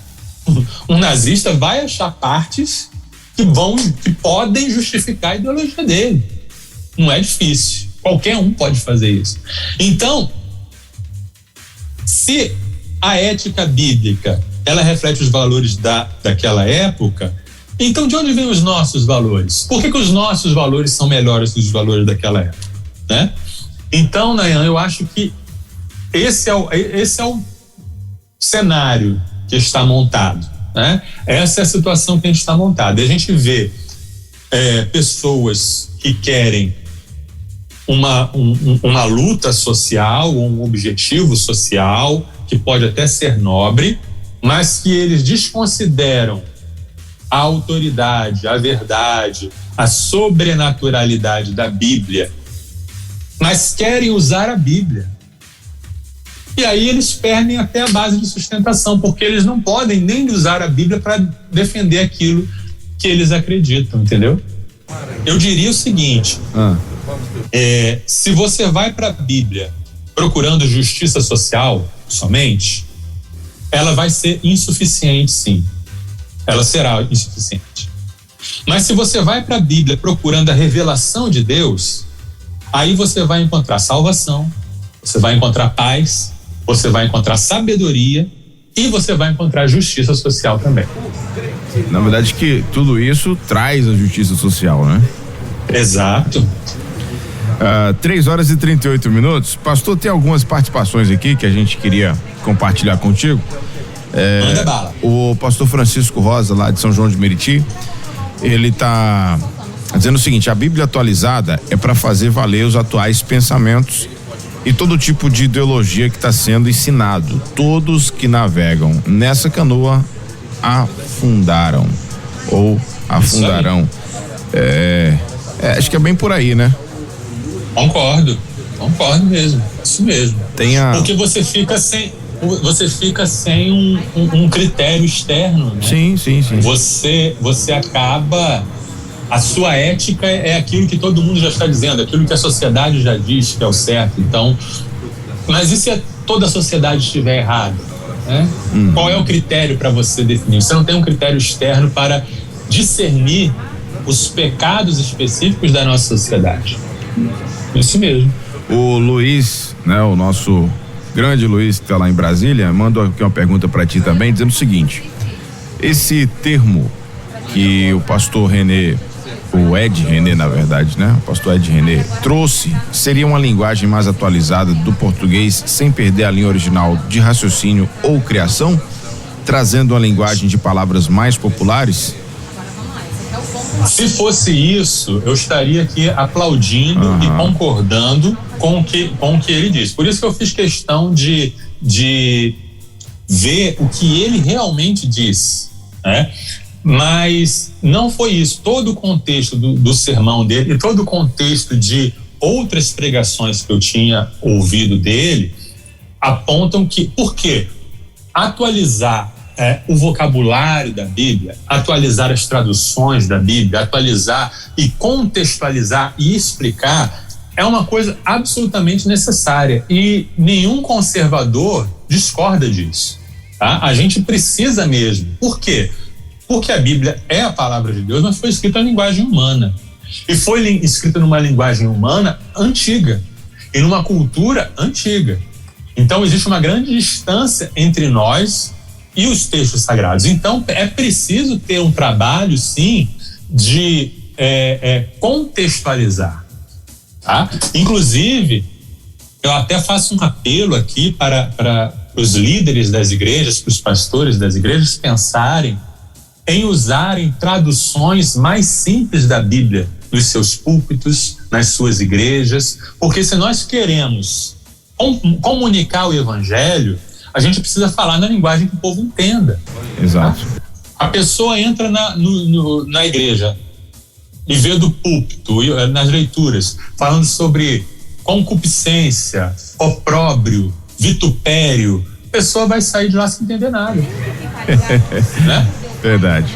um nazista vai achar partes que podem justificar a ideologia dele. Não é difícil. Qualquer um pode fazer isso. Então, se a ética bíblica, ela reflete os valores daquela época, então de onde vêm os nossos valores? Por que os nossos valores são melhores que os valores daquela época? Né? Então, Nayan, eu acho que esse é o cenário que está montado. Né? Essa é a situação que a gente está montada. E a gente vê pessoas que querem uma luta social, um objetivo social, que pode até ser nobre, mas que eles desconsideram a autoridade, a verdade, a sobrenaturalidade da Bíblia, mas querem usar a Bíblia. E aí eles perdem até a base de sustentação, porque eles não podem nem usar a Bíblia para defender aquilo que eles acreditam, entendeu? Eu diria o seguinte, se você vai para a Bíblia procurando justiça social somente, ela vai ser insuficiente, sim. Ela será insuficiente. Mas se você vai para a Bíblia procurando a revelação de Deus, aí você vai encontrar salvação, você vai encontrar paz, você vai encontrar sabedoria e você vai encontrar justiça social também. Na verdade que tudo isso traz a justiça social, né? Exato. 3h38. Pastor, tem algumas participações aqui que a gente queria compartilhar contigo. Manda bala. O pastor Francisco Rosa, lá de São João de Meriti, ele tá dizendo o seguinte: a Bíblia atualizada é para fazer valer os atuais pensamentos e todo tipo de ideologia que está sendo ensinado. Todos que navegam nessa canoa afundaram ou afundarão. Acho que é bem por aí, né? Concordo mesmo, isso mesmo. Porque você fica sem um critério externo, né? Sim. Você acaba, a sua ética é aquilo que todo mundo já está dizendo, aquilo que a sociedade já diz que é o certo. Então, mas e se toda a sociedade estiver errada, né? Qual é o critério para você definir? Você não tem um critério externo para discernir os pecados específicos da nossa sociedade. Isso mesmo. O Luiz, né, o nosso grande Luiz que está lá em Brasília, mandou aqui uma pergunta para ti também, dizendo o seguinte: esse termo que o pastor René, o Ed René, na verdade, né? O pastor Ed René trouxe, seria uma linguagem mais atualizada do português, sem perder a linha original de raciocínio ou criação, trazendo uma linguagem de palavras mais populares? Se fosse isso, eu estaria aqui aplaudindo e concordando com o que ele disse. Por isso que eu fiz questão de ver o que ele realmente disse, né? Mas não foi isso. Todo o contexto do sermão dele e todo o contexto de outras pregações que eu tinha ouvido dele apontam que, por quê? Atualizar o vocabulário da Bíblia, atualizar as traduções da Bíblia, atualizar e contextualizar e explicar é uma coisa absolutamente necessária e nenhum conservador discorda disso, tá? A gente precisa mesmo. Por quê? Porque a Bíblia é a palavra de Deus, mas foi escrita em linguagem humana. E foi escrita numa linguagem humana antiga e numa cultura antiga. Então existe uma grande distância entre nós e os textos sagrados. Então é preciso ter um trabalho, sim, de contextualizar, tá? Inclusive, eu até faço um apelo aqui para os líderes das igrejas, para os pastores das igrejas pensarem em usarem traduções mais simples da Bíblia nos seus púlpitos, nas suas igrejas, porque se nós queremos comunicar o evangelho, a gente precisa falar na linguagem que o povo entenda. Exato. A pessoa entra na igreja e vê do púlpito, nas leituras, falando sobre concupiscência, opróbrio, vitupério. A pessoa vai sair de lá sem entender nada. Né? Verdade.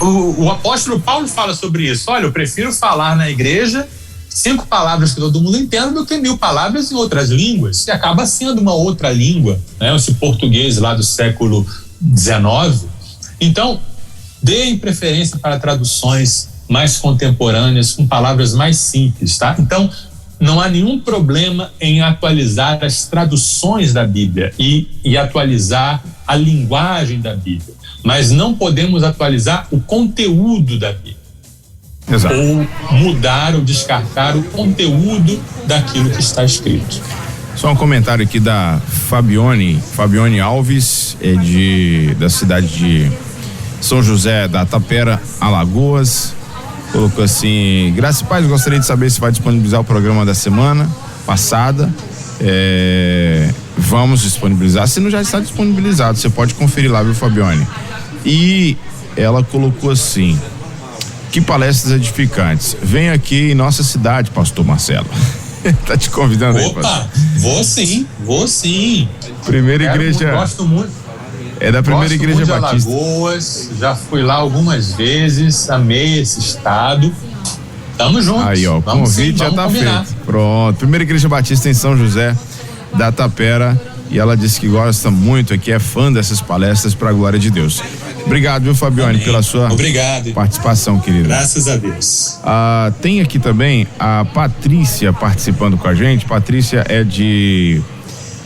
O apóstolo Paulo fala sobre isso. Olha, eu prefiro falar na igreja 5 palavras que todo mundo entenda do que 1000 palavras em outras línguas. E acaba sendo uma outra língua, né? Esse português lá do século XIX. Então, deem preferência para traduções mais contemporâneas, com palavras mais simples, tá? Então, não há nenhum problema em atualizar as traduções da Bíblia e atualizar a linguagem da Bíblia, mas não podemos atualizar o conteúdo da Bíblia. Exato. Ou mudar ou descartar o conteúdo daquilo que está escrito. Só um comentário aqui da Fabione Alves, da cidade de São José da Tapera, Alagoas. Colocou assim: Graça e paz, gostaria de saber se vai disponibilizar o programa da semana passada. Vamos disponibilizar, se não já está disponibilizado, você pode conferir lá, viu, Fabione? E ela colocou assim: que palestras edificantes. Vem aqui em nossa cidade, pastor Marcelo. Tá te convidando aí, pastor? Vou sim. Primeira igreja. Gosto muito. É da primeira igreja batista. Alagoas, já fui lá algumas vezes, amei esse estado. Tamo juntos. Aí, ó, o convite já tá combinar. Feito. Pronto. Primeira igreja batista em São José da Tapera. E ela disse que gosta muito aqui, é fã dessas palestras para a glória de Deus. Obrigado, viu, Fabione, amém, pela sua participação, querida. Graças a Deus. Tem aqui também a Patrícia participando com a gente. Patrícia é de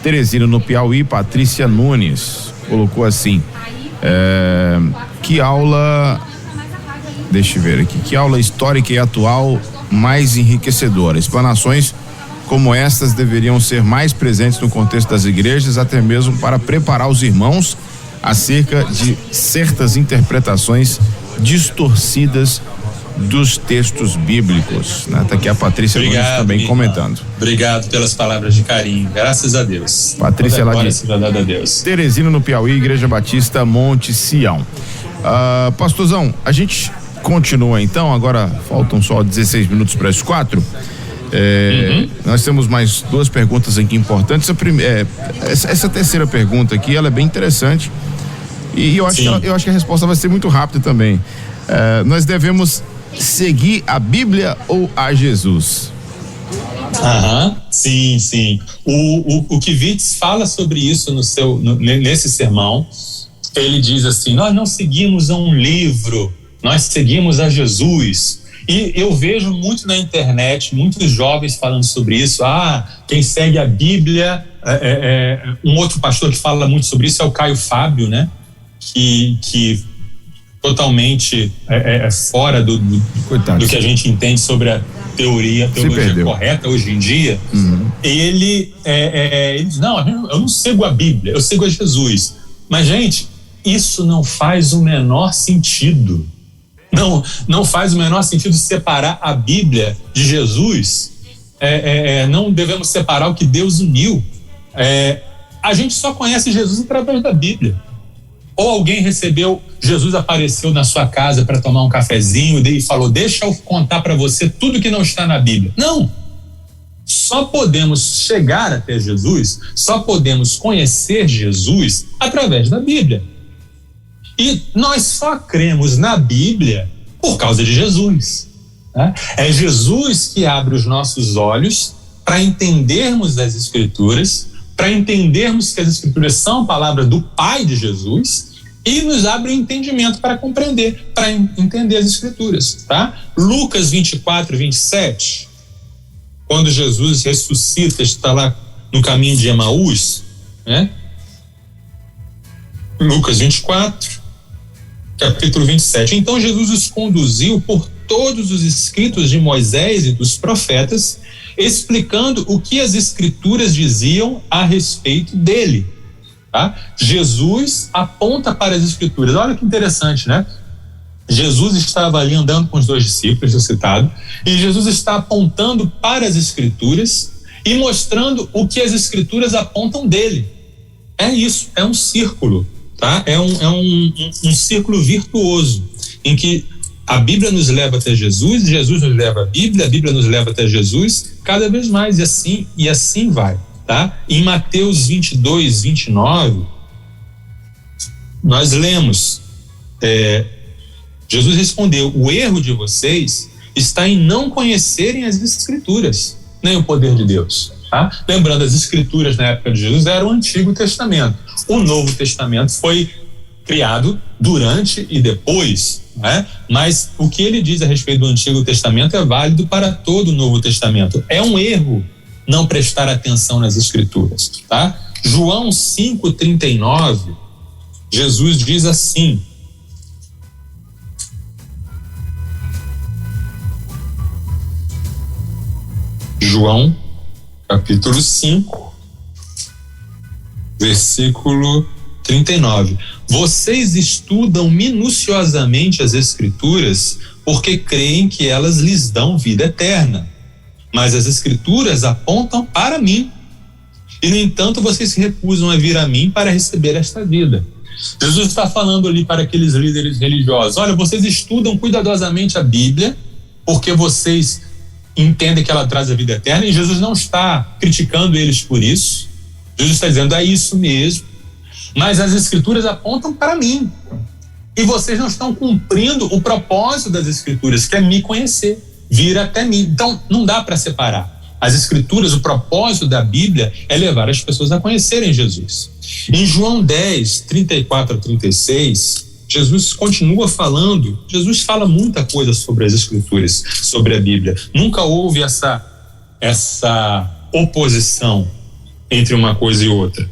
Teresina, no Piauí. Patrícia Nunes colocou assim: que aula, deixa eu ver aqui, que aula histórica e atual mais enriquecedora. Explanações como estas deveriam ser mais presentes no contexto das igrejas, até mesmo para preparar os irmãos acerca de certas interpretações distorcidas dos textos bíblicos, né? Tá aqui a Patrícia Nunes também comentando. Obrigado pelas palavras de carinho, graças a Deus. Patrícia lá de seja dada a Deus. Teresina, no Piauí, Igreja Batista Monte Sião. Pastorzão, a gente continua então, agora faltam só 16 minutos para as 4. Nós temos mais duas perguntas aqui importantes. Essa terceira pergunta aqui, ela é bem interessante e eu acho que a resposta vai ser muito rápida também. Nós devemos seguir a Bíblia ou a Jesus? Sim. O Kivitz fala sobre isso nesse sermão. Ele diz assim: nós não seguimos a um livro, nós seguimos a Jesus. E eu vejo muito na internet, muitos jovens falando sobre isso. Quem segue a Bíblia, um outro pastor que fala muito sobre isso é o Caio Fábio, né? Que totalmente fora do que a gente entende sobre a teologia correta hoje em dia. Ele diz: não, eu não sigo a Bíblia, eu sigo a Jesus. Mas, gente, isso não faz o menor sentido. Não faz o menor sentido separar a Bíblia de Jesus. Não devemos separar o que Deus uniu. A gente só conhece Jesus através da Bíblia. Ou alguém Jesus apareceu na sua casa para tomar um cafezinho e falou: deixa eu contar para você tudo que não está na Bíblia. Não! Só podemos chegar até Jesus, só podemos conhecer Jesus através da Bíblia. E nós só cremos na Bíblia por causa de Jesus. Né? É Jesus que abre os nossos olhos para entendermos as Escrituras, para entendermos que as Escrituras são palavras do Pai de Jesus e nos abre entendimento para compreender, para entender as Escrituras. Tá? Lucas 24, 27, quando Jesus ressuscita, está lá no caminho de Emaús, né? Lucas 24, capítulo 27. Então Jesus os conduziu por todos os escritos de Moisés e dos profetas, explicando o que as Escrituras diziam a respeito dele. Tá? Jesus aponta para as Escrituras. Olha que interessante, né? Jesus estava ali andando com os dois discípulos, já citado, e Jesus está apontando para as Escrituras e mostrando o que as Escrituras apontam dele. É isso, é um círculo. Tá? É um círculo virtuoso em que a Bíblia nos leva até Jesus, Jesus nos leva à Bíblia, a Bíblia nos leva até Jesus, cada vez mais, e assim vai. Tá? Em Mateus 22, 29, nós lemos, Jesus respondeu: o erro de vocês está em não conhecerem as Escrituras, nem o poder de Deus. Tá? Lembrando, as Escrituras na época de Jesus eram o Antigo Testamento. O Novo Testamento foi criado durante e depois né? Mas o que ele diz a respeito do Antigo Testamento é válido para todo o Novo Testamento. É um erro não prestar atenção nas Escrituras, tá? João 5,39, Jesus diz assim: João, capítulo 5, versículo 39. Vocês estudam minuciosamente as Escrituras porque creem que elas lhes dão vida eterna. Mas as Escrituras apontam para mim. E, no entanto, vocês se recusam a vir a mim para receber esta vida. Jesus está falando ali para aqueles líderes religiosos: olha, vocês estudam cuidadosamente a Bíblia porque vocês entendem que ela traz a vida eterna, e Jesus não está criticando eles por isso. Jesus está dizendo: é isso mesmo, mas as Escrituras apontam para mim, e vocês não estão cumprindo o propósito das Escrituras, que é me conhecer, vir até mim. Então não dá para separar. As Escrituras, o propósito da Bíblia é levar as pessoas a conhecerem Jesus. Em João 10, 34 a 36, Jesus continua falando. Jesus fala muita coisa sobre as Escrituras, sobre a Bíblia. Nunca houve essa oposição entre uma coisa e outra.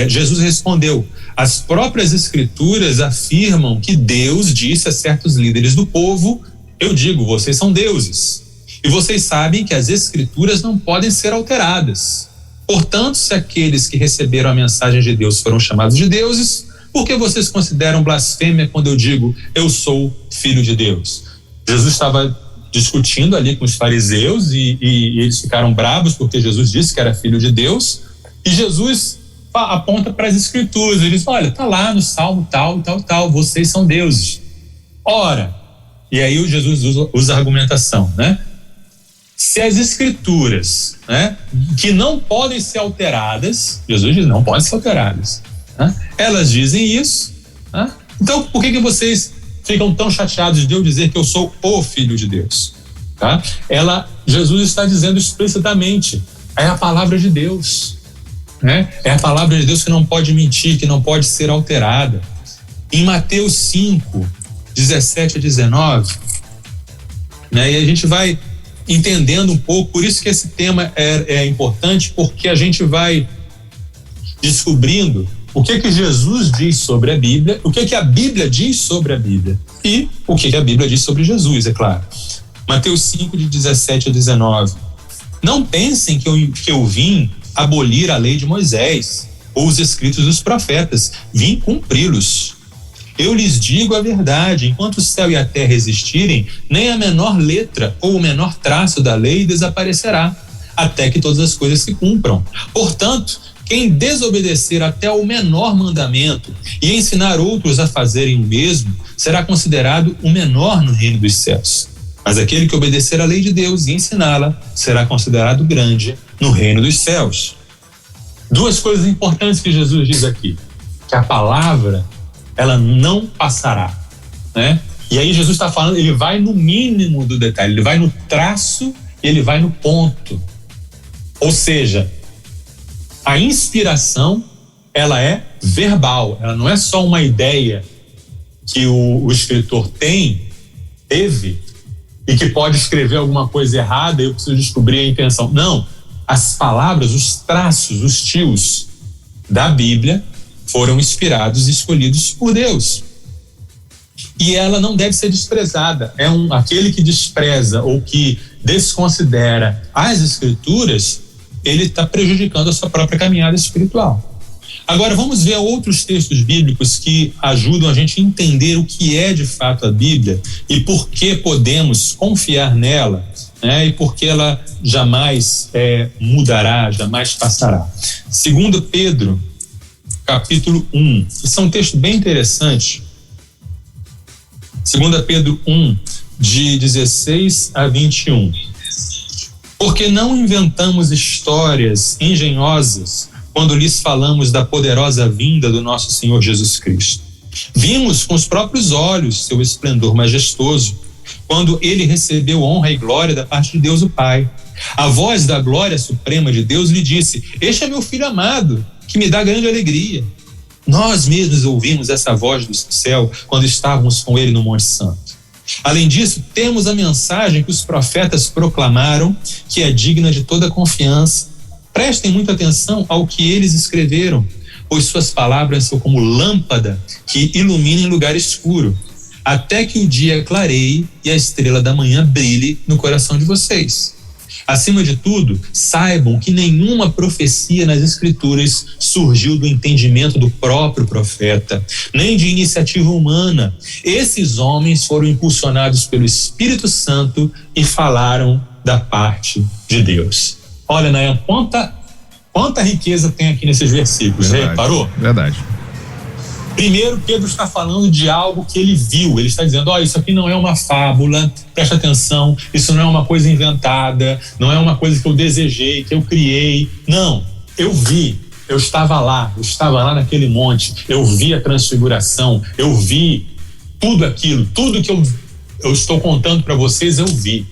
Jesus respondeu: as próprias Escrituras afirmam que Deus disse a certos líderes do povo: eu digo, vocês são deuses, e vocês sabem que as Escrituras não podem ser alteradas. Portanto, se aqueles que receberam a mensagem de Deus foram chamados de deuses, por que vocês consideram blasfêmia quando eu digo eu sou filho de Deus? Jesus estava discutindo ali com os fariseus e eles ficaram bravos porque Jesus disse que era filho de Deus, e Jesus aponta para as Escrituras. Ele diz: olha, está lá no Salmo tal, vocês são deuses. Ora, e aí o Jesus usa a argumentação, né? Se as Escrituras, né, que não podem ser alteradas, Jesus diz: não podem ser alteradas, né? Elas dizem isso, né? Então por que vocês ficam tão chateados de eu dizer que eu sou o Filho de Deus? Tá? Jesus está dizendo explicitamente: é a palavra de Deus, né? É a palavra de Deus que não pode mentir, que não pode ser alterada. Em Mateus 5, 17 a 19, né, e a gente vai entendendo um pouco, por isso que esse tema é importante, porque a gente vai descobrindo o que Jesus diz sobre a Bíblia, o que a Bíblia diz sobre a Bíblia e o que a Bíblia diz sobre Jesus, é claro. Mateus 5, de 17 a 19. Não pensem que eu vim abolir a lei de Moisés ou os escritos dos profetas, vim cumpri-los. Eu lhes digo a verdade: enquanto o céu e a terra existirem, nem a menor letra ou o menor traço da lei desaparecerá, até que todas as coisas se cumpram. Portanto, quem desobedecer até o menor mandamento e ensinar outros a fazerem o mesmo, será considerado o menor no reino dos céus. Mas aquele que obedecer à lei de Deus e ensiná-la, será considerado grande no reino dos céus. Duas coisas importantes que Jesus diz aqui: que a palavra, ela não passará, né? E aí Jesus está falando, ele vai no mínimo do detalhe, ele vai no traço e ele vai no ponto. Ou seja, a inspiração, ela é verbal, ela não é só uma ideia que o escritor teve e que pode escrever alguma coisa errada e eu preciso descobrir a intenção. Não, as palavras, os traços, os tios da Bíblia foram inspirados e escolhidos por Deus. E ela não deve ser desprezada. Aquele que despreza ou que desconsidera as Escrituras, ele está prejudicando a sua própria caminhada espiritual. Agora vamos ver outros textos bíblicos que ajudam a gente a entender o que é de fato a Bíblia e por que podemos confiar nela, né? E por que ela jamais mudará, jamais passará. 2 Pedro, capítulo 1. Isso é um texto bem interessante. 2 Pedro 1, de 16 a 21. Porque não inventamos histórias engenhosas quando lhes falamos da poderosa vinda do nosso Senhor Jesus Cristo. Vimos com os próprios olhos seu esplendor majestoso, quando ele recebeu honra e glória da parte de Deus o Pai. A voz da glória suprema de Deus lhe disse: este é meu filho amado, que me dá grande alegria. Nós mesmos ouvimos essa voz do céu quando estávamos com ele no Monte Santo. Além disso, temos a mensagem que os profetas proclamaram, que é digna de toda confiança. Prestem muita atenção ao que eles escreveram, pois suas palavras são como lâmpada que ilumina em lugar escuro, até que o dia clareie e a estrela da manhã brilhe no coração de vocês. Acima de tudo, saibam que nenhuma profecia nas Escrituras surgiu do entendimento do próprio profeta, nem de iniciativa humana. Esses homens foram impulsionados pelo Espírito Santo e falaram da parte de Deus. Olha, Nayan, quanta riqueza tem aqui nesses versículos, verdade, reparou? Verdade. Primeiro, Pedro está falando de algo que ele viu. Ele está dizendo, isso aqui não é uma fábula, presta atenção, isso não é uma coisa inventada, não é uma coisa que eu desejei, que eu criei. Não, eu vi, eu estava lá naquele monte, eu vi a transfiguração, eu vi tudo aquilo, tudo que eu estou contando para vocês, eu vi.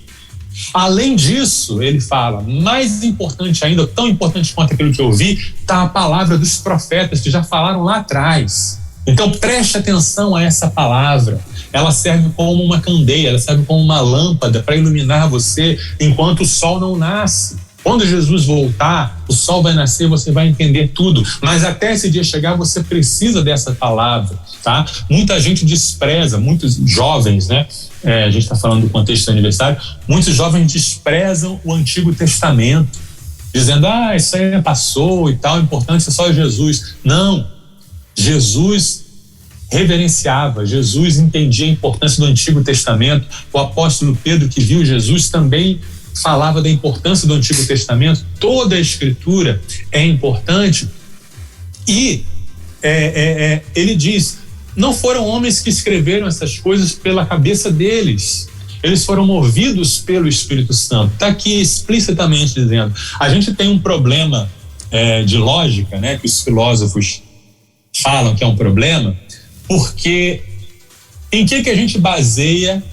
Além disso, ele fala, mais importante ainda, tão importante quanto aquilo que eu vi, está a palavra dos profetas que já falaram lá atrás. Então preste atenção a essa palavra. Ela serve como uma candeia, ela serve como uma lâmpada para iluminar você enquanto o sol não nasce. Quando Jesus voltar, o sol vai nascer, você vai entender tudo. Mas até esse dia chegar, você precisa dessa palavra, tá? Muita gente despreza, muitos jovens, né? A gente está falando do contexto universitário, muitos jovens desprezam o Antigo Testamento, dizendo, isso aí passou e tal, o importante é só Jesus. Não. Jesus reverenciava, Jesus entendia a importância do Antigo Testamento. O apóstolo Pedro, que viu Jesus, também falava da importância do Antigo Testamento. Toda a Escritura é importante. E ele diz, não foram homens que escreveram essas coisas pela cabeça deles, eles foram movidos pelo Espírito Santo. Está aqui explicitamente dizendo. A gente tem um problema de lógica, né, que os filósofos falam que é um problema, porque em que a gente baseia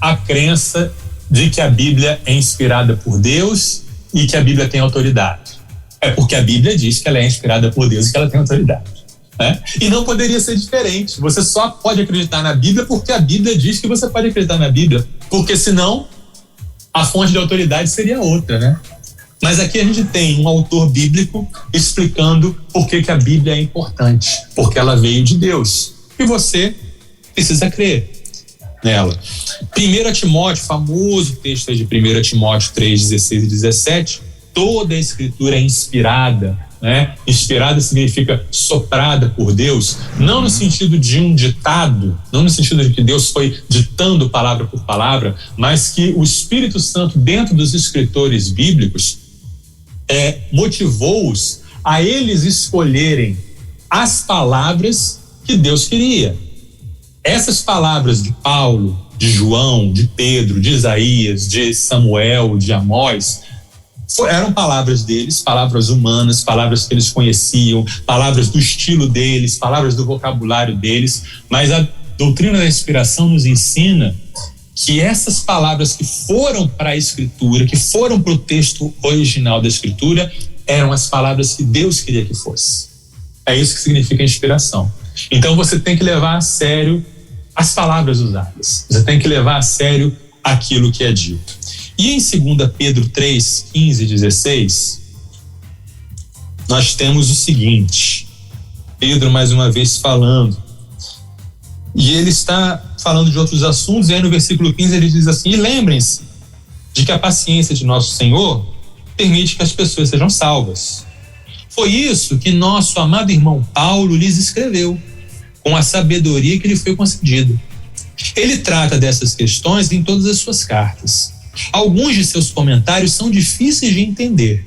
a crença de que a Bíblia é inspirada por Deus e que a Bíblia tem autoridade? É porque a Bíblia diz que ela é inspirada por Deus e que ela tem autoridade, né? E não poderia ser diferente. Você só pode acreditar na Bíblia porque a Bíblia diz que você pode acreditar na Bíblia, porque senão a fonte de autoridade seria outra, né? Mas aqui a gente tem um autor bíblico explicando por que a Bíblia é importante, porque ela veio de Deus e você precisa crer nela. 1 Timóteo, famoso texto aí de 1 Timóteo 3, 16 e 17, toda a Escritura é inspirada, né? Inspirada significa soprada por Deus, não no sentido de um ditado, não no sentido de que Deus foi ditando palavra por palavra, mas que o Espírito Santo, dentro dos escritores bíblicos, motivou-os a eles escolherem as palavras que Deus queria. Essas palavras de Paulo, de João, de Pedro, de Isaías, de Samuel, de Amós, eram palavras deles, palavras humanas, palavras que eles conheciam, palavras do estilo deles, palavras do vocabulário deles, mas a doutrina da inspiração nos ensina que essas palavras que foram para a Escritura, que foram para o texto original da Escritura, eram as palavras que Deus queria que fosse. É isso que significa inspiração. Então você tem que levar a sério as palavras usadas. Você tem que levar a sério aquilo que é dito. E em 2 Pedro 3, 15 e 16, nós temos o seguinte, Pedro mais uma vez falando, e ele está falando de outros assuntos, e aí no versículo 15 ele diz assim, e lembrem-se de que a paciência de nosso Senhor permite que as pessoas sejam salvas. Foi isso que nosso amado irmão Paulo lhes escreveu, com a sabedoria que lhe foi concedida. Ele trata dessas questões em todas as suas cartas. Alguns de seus comentários são difíceis de entender,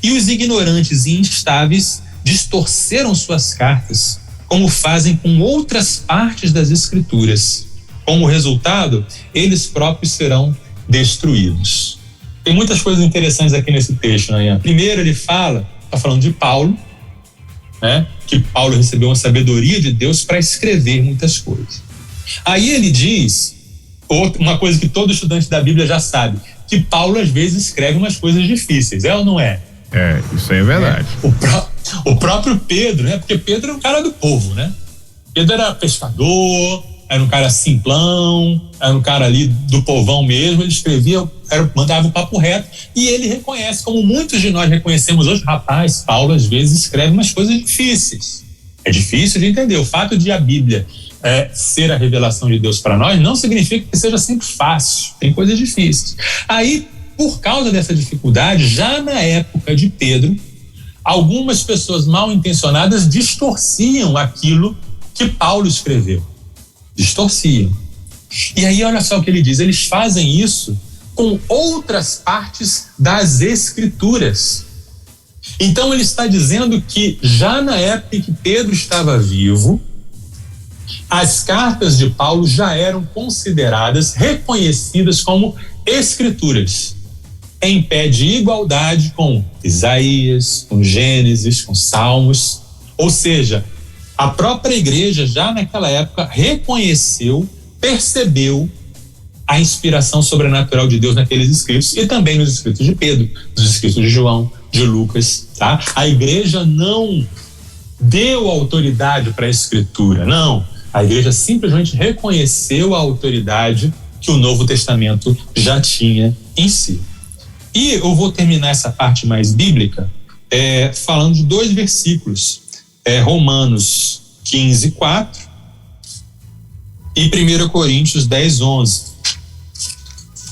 e os ignorantes e instáveis distorceram suas cartas, como fazem com outras partes das Escrituras. Como resultado, eles próprios serão destruídos. Tem muitas coisas interessantes aqui nesse texto, né? Primeiro ele está falando de Paulo, né? Que Paulo recebeu uma sabedoria de Deus para escrever muitas coisas. Aí ele diz, uma coisa que todo estudante da Bíblia já sabe, que Paulo às vezes escreve umas coisas difíceis, é ou não é? Isso aí é verdade. O próprio Pedro, né? Porque Pedro era um cara do povo, né? Pedro era pescador, era um cara simplão, era um cara ali do povão mesmo. Ele escrevia, mandava o papo reto, e ele reconhece, como muitos de nós reconhecemos hoje, rapaz, Paulo às vezes escreve umas coisas difíceis. É difícil de entender. O fato de a Bíblia ser a revelação de Deus para nós não significa que seja sempre fácil. Tem coisas difíceis. Aí, por causa dessa dificuldade, já na época de Pedro, algumas pessoas mal intencionadas distorciam aquilo que Paulo escreveu. Distorciam. E aí, olha só o que ele diz: eles fazem isso com outras partes das Escrituras. Então ele está dizendo que já na época em que Pedro estava vivo, as cartas de Paulo já eram consideradas, reconhecidas como Escrituras, em pé de igualdade com Isaías, com Gênesis, com Salmos. Ou seja, a própria igreja já naquela época reconheceu, percebeu a inspiração sobrenatural de Deus naqueles escritos, e também nos escritos de Pedro, nos escritos de João, de Lucas, tá? A igreja não deu autoridade para a escritura, não. A igreja simplesmente reconheceu a autoridade que o Novo Testamento já tinha em si. E eu vou terminar essa parte mais bíblica falando de 2 versículos, Romanos 15:4 e 1 Coríntios 10:11.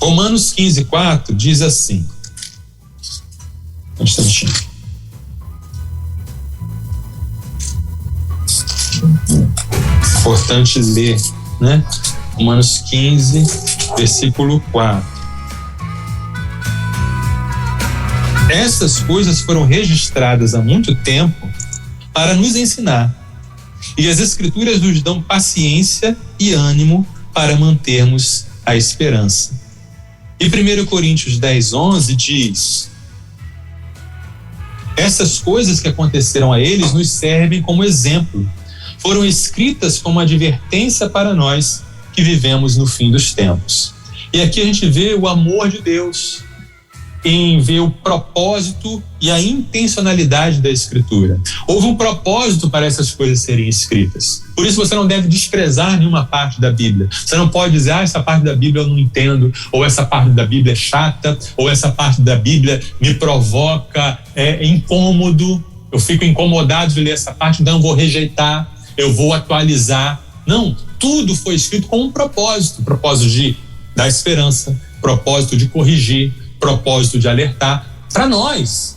Romanos 15:4 diz assim, um instantinho. Importante ler, né? Romanos 15, versículo 4. Essas coisas foram registradas há muito tempo para nos ensinar, e as Escrituras nos dão paciência e ânimo para mantermos a esperança. E 1 Coríntios 10:11 diz: essas coisas que aconteceram a eles nos servem como exemplo, foram escritas como advertência para nós que vivemos no fim dos tempos. E aqui a gente vê o amor de Deus em ver o propósito e a intencionalidade da Escritura. Houve um propósito para essas coisas serem escritas. Por isso você não deve desprezar nenhuma parte da Bíblia. Você não pode dizer, essa parte da Bíblia eu não entendo, ou essa parte da Bíblia é chata, ou essa parte da Bíblia me provoca incômodo, eu fico incomodado de ler essa parte, então eu vou rejeitar, eu vou atualizar. Não, tudo foi escrito com um propósito de dar esperança, propósito de corrigir, propósito de alertar para nós.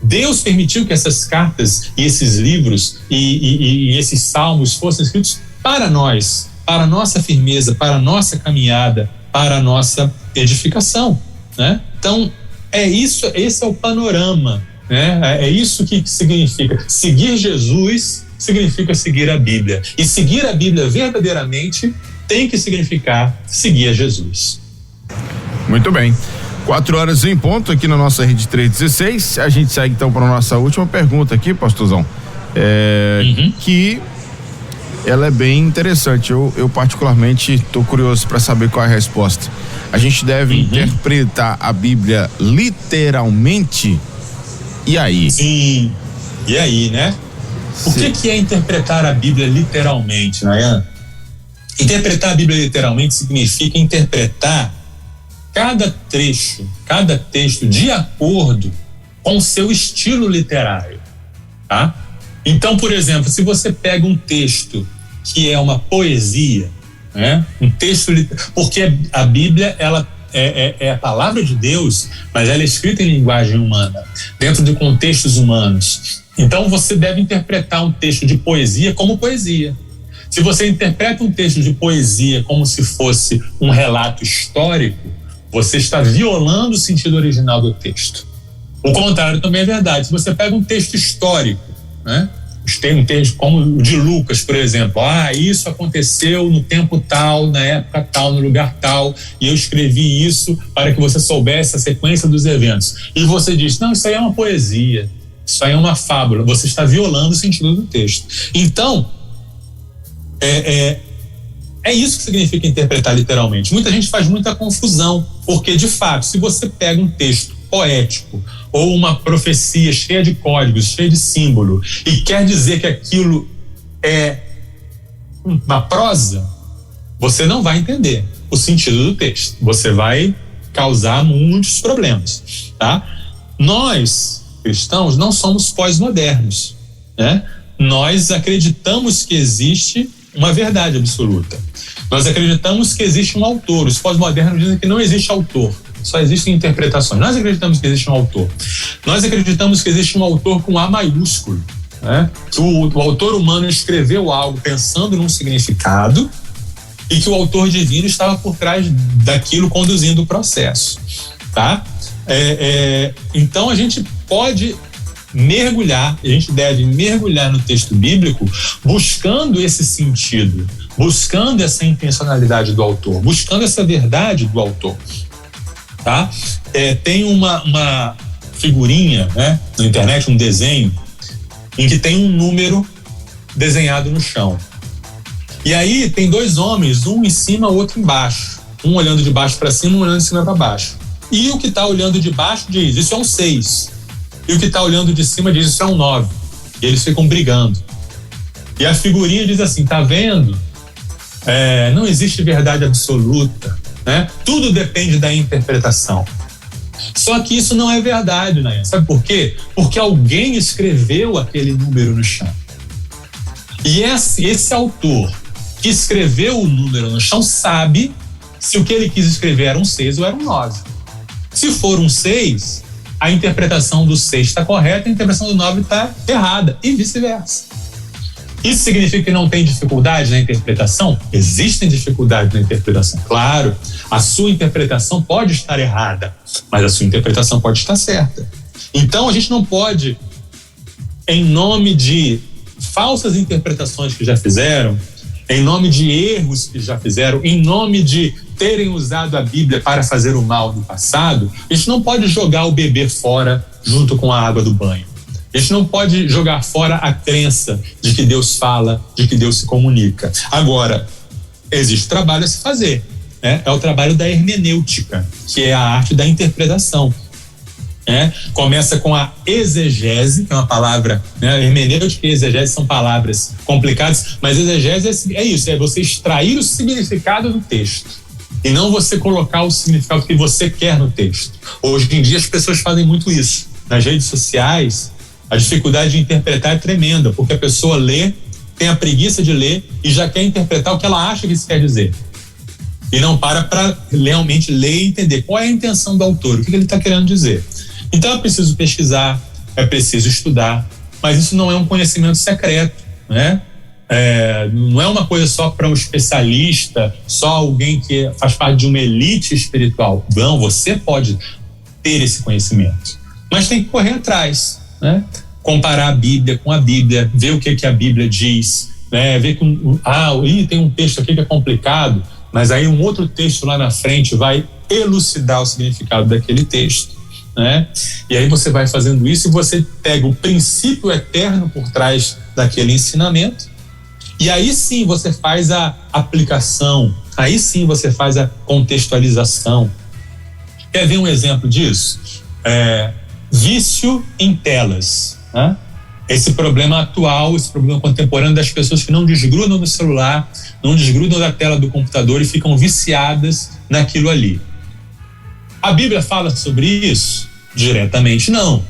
Deus permitiu que essas cartas e esses livros e esses salmos fossem escritos para nós, para a nossa firmeza, para a nossa caminhada, para a nossa edificação, né? Então, esse é o panorama, né? É isso que significa. Seguir Jesus significa seguir a Bíblia. E seguir a Bíblia verdadeiramente tem que significar seguir a Jesus. Muito bem. 4 horas em ponto aqui na nossa Rede 316. A gente segue então para a nossa última pergunta aqui, pastorzão. Que ela é bem interessante. Eu particularmente estou curioso para saber qual é a resposta. A gente deve interpretar a Bíblia literalmente? E aí? Sim. E aí, né? O que é interpretar a Bíblia literalmente, Nayan? Interpretar a Bíblia literalmente significa interpretar cada trecho, cada texto de acordo com o seu estilo literário, tá? Então, por exemplo, se você pega um texto que é uma poesia, né? Um texto porque a Bíblia, ela é a palavra de Deus, mas ela é escrita em linguagem humana, dentro de contextos humanos. Então, você deve interpretar um texto de poesia como poesia. Se você interpreta um texto de poesia como se fosse um relato histórico, você está violando o sentido original do texto. O contrário também é verdade. Se você pega um texto histórico, né? Tem um texto como o de Lucas, por exemplo. Isso aconteceu no tempo tal, na época tal, no lugar tal, e eu escrevi isso para que você soubesse a sequência dos eventos. E você diz, não, isso aí é uma poesia, isso aí é uma fábula. Você está violando o sentido do texto. Então, é isso que significa interpretar literalmente. Muita gente faz muita confusão, porque, de fato, se você pega um texto poético ou uma profecia cheia de códigos, cheia de símbolo, e quer dizer que aquilo é uma prosa, você não vai entender o sentido do texto. Você vai causar muitos problemas, tá? Nós, cristãos, não somos pós-modernos, né? Nós acreditamos que existe uma verdade absoluta. Nós acreditamos que existe um autor. Os pós-modernos dizem que não existe autor, só existem interpretações. Nós acreditamos que existe um autor. Nós acreditamos que existe um autor com A maiúsculo, né? Que o autor humano escreveu algo pensando num significado e que o autor divino estava por trás daquilo, conduzindo o processo, tá? Então a gente pode mergulhar, a gente deve mergulhar no texto bíblico buscando esse sentido, buscando essa intencionalidade do autor, buscando essa verdade do autor, tá? Tem uma figurinha, né, na internet, um desenho em que tem um número desenhado no chão. E aí tem dois homens, um em cima, o outro embaixo. Um olhando de baixo para cima, um olhando de cima para baixo. E o que está olhando de baixo diz, isso é um 6. E o que está olhando de cima diz, isso é um 9. E eles ficam brigando. E a figurinha diz assim, tá vendo? Não existe verdade absoluta, né? Tudo depende da interpretação. Só que isso não é verdade, né? Sabe por quê? Porque alguém escreveu aquele número no chão. E esse autor que escreveu o número no chão sabe se o que ele quis escrever era um 6 ou era um 9. Se for um 6, a interpretação do 6 está correta, a interpretação do 9 está errada, e vice-versa. Isso significa que não tem dificuldade na interpretação? Existem dificuldades na interpretação, claro. A sua interpretação pode estar errada, mas a sua interpretação pode estar certa. Então a gente não pode, em nome de falsas interpretações que já fizeram, em nome de erros que já fizeram, em nome de terem usado a Bíblia para fazer o mal no passado, a gente não pode jogar o bebê fora junto com a água do banho. A gente não pode jogar fora a crença de que Deus fala, de que Deus se comunica. Agora, existe trabalho a se fazer, né? É o trabalho da hermenêutica, que é a arte da interpretação. Começa com a exegese, que é uma palavra, né? Hermenêutica e exegese são palavras complicadas, mas exegese é isso, é você extrair o significado do texto e não você colocar o significado que você quer no texto. Hoje em dia as pessoas fazem muito isso. Nas redes sociais, a dificuldade de interpretar é tremenda, porque a pessoa lê, tem a preguiça de ler e já quer interpretar o que ela acha que isso quer dizer. E não para realmente ler e entender qual é a intenção do autor, o que ele está querendo dizer. Então é preciso pesquisar, é preciso estudar, mas isso não é um conhecimento secreto, né? Não é uma coisa só para um especialista, só alguém que faz parte de uma elite espiritual. Não, você pode ter esse conhecimento, mas tem que correr atrás, né? Comparar a Bíblia com a Bíblia, ver o que a Bíblia diz, né? Ver que tem um texto aqui que é complicado, mas aí um outro texto lá na frente vai elucidar o significado daquele texto, né? E aí você vai fazendo isso e você pega o princípio eterno por trás daquele ensinamento, e aí sim você faz a aplicação, aí sim você faz a contextualização. Quer ver um exemplo disso? Vício em telas, né? Esse problema atual, esse problema contemporâneo das pessoas que não desgrudam do celular, não desgrudam da tela do computador e ficam viciadas naquilo ali. A Bíblia fala sobre isso? Diretamente não.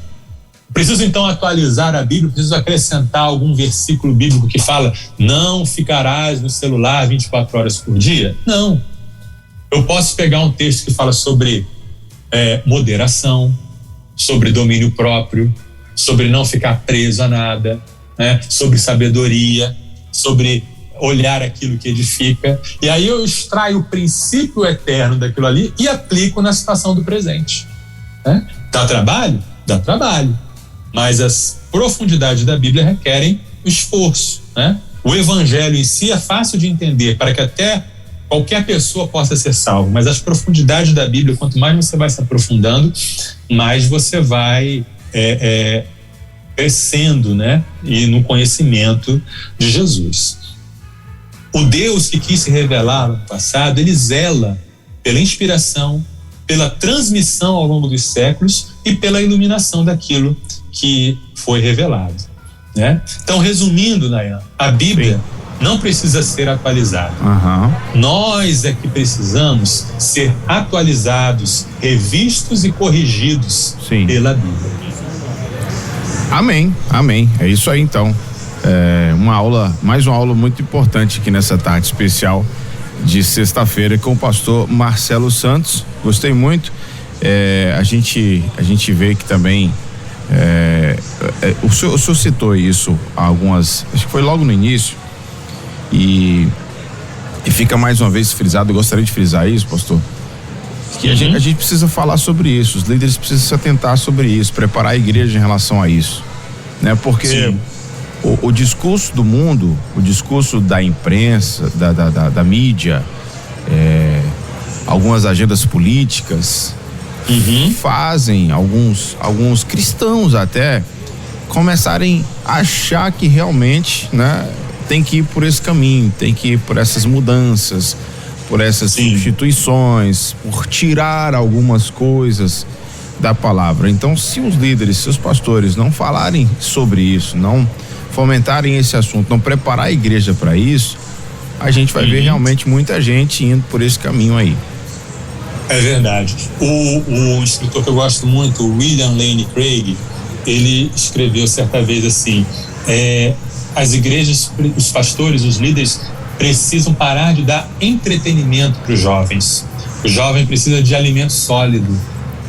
Preciso então atualizar a Bíblia, preciso acrescentar algum versículo bíblico que fala não ficarás no celular 24 horas por dia? Não. Eu posso pegar um texto que fala sobre moderação, sobre domínio próprio, sobre não ficar preso a nada, né? Sobre sabedoria, sobre olhar aquilo que edifica. E aí eu extraio o princípio eterno daquilo ali e aplico na situação do presente, né? Dá trabalho? Dá trabalho. Mas as profundidades da Bíblia requerem esforço, né? O evangelho em si é fácil de entender para que até qualquer pessoa possa ser salvo, mas as profundidades da Bíblia, quanto mais você vai se aprofundando, mais você vai crescendo, né? E no conhecimento de Jesus. O Deus que quis se revelar no passado, ele zela pela inspiração, pela transmissão ao longo dos séculos e pela iluminação daquilo que foi revelado, né? Então, resumindo, Nayan, a Bíblia não precisa ser atualizada. Nós é que precisamos ser atualizados, revistos e corrigidos pela Bíblia. Amém, amém. É isso aí, então. Mais uma aula muito importante aqui nessa tarde especial de sexta-feira com o pastor Marcelo Santos. Gostei muito. A gente vê que também o senhor citou isso acho que foi logo no início e fica mais uma vez frisado. Eu gostaria de frisar isso, pastor, que a gente precisa falar sobre isso. Os líderes precisam se atentar sobre isso, preparar a igreja em relação a isso, né? Porque o discurso do mundo, o discurso da imprensa, da mídia, algumas agendas políticas fazem alguns cristãos até começarem a achar que realmente, né, tem que ir por esse caminho, tem que ir por essas mudanças, por essas substituições, por tirar algumas coisas da palavra. Então, se os líderes, se os pastores não falarem sobre isso, não fomentarem esse assunto, não preparar a igreja para isso, a gente vai ver realmente muita gente indo por esse caminho aí. É verdade. O escritor que eu gosto muito, William Lane Craig, ele escreveu certa vez assim: as igrejas, os pastores, os líderes precisam parar de dar entretenimento para os jovens. O jovem precisa de alimento sólido.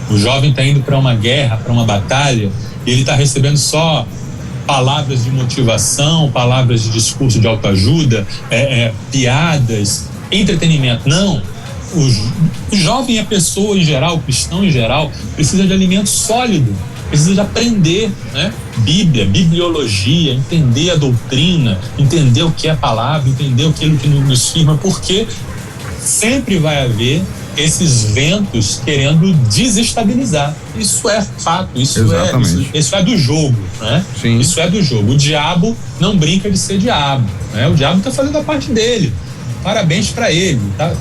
O jovem está indo para uma guerra, para uma batalha, e ele está recebendo só palavras de motivação, palavras de discurso de autoajuda, piadas, entretenimento. Não. O jovem, a pessoa em geral, o cristão em geral, precisa de alimento sólido, precisa de aprender, né? Bíblia, bibliologia, entender a doutrina, entender o que é a palavra, entender aquilo que nos firma, porque sempre vai haver esses ventos querendo desestabilizar. Isso é fato, isso é do jogo, né? Sim. Isso é do jogo. O diabo não brinca de ser diabo, né? O diabo está fazendo a parte dele. Parabéns para ele, tá?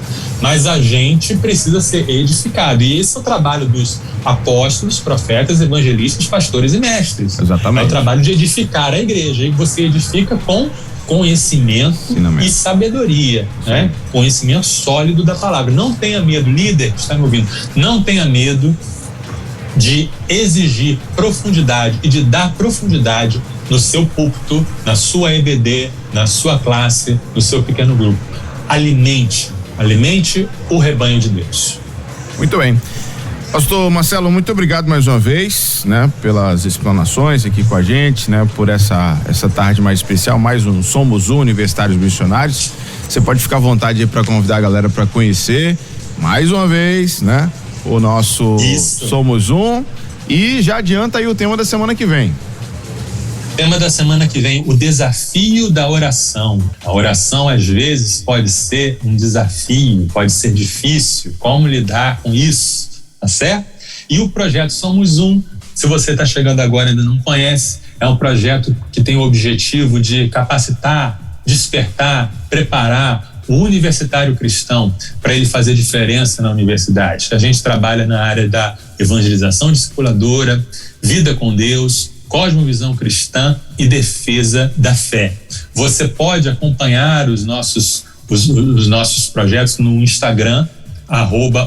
Mas a gente precisa ser edificado. E esse é o trabalho dos apóstolos, profetas, evangelistas, pastores e mestres. Exatamente. É o trabalho de edificar a igreja. E você edifica com conhecimento e sabedoria, né? Conhecimento sólido da palavra. Não tenha medo, líder que está me ouvindo, não tenha medo de exigir profundidade e de dar profundidade no seu púlpito, na sua EBD, na sua classe, no seu pequeno grupo. Alimente o rebanho de Deus. Muito bem. Pastor Marcelo, muito obrigado mais uma vez, né, pelas explanações aqui com a gente, né, por essa tarde mais especial, mais um Somos Universitários Missionários. Você pode ficar à vontade aí para convidar a galera para conhecer mais uma vez, né, o nosso Somos Um, e já adianta aí o tema da semana que vem. Tema da semana que vem: o desafio da oração. A oração às vezes pode ser um desafio, pode ser difícil. Como lidar com isso? Tá certo? E o projeto Somos Um, se você está chegando agora e ainda não conhece, é um projeto que tem o objetivo de capacitar, despertar, preparar o universitário cristão para ele fazer diferença na universidade. A gente trabalha na área da evangelização discipuladora, vida com Deus, cosmovisão cristã e defesa da fé. Você pode acompanhar os nossos projetos no Instagram,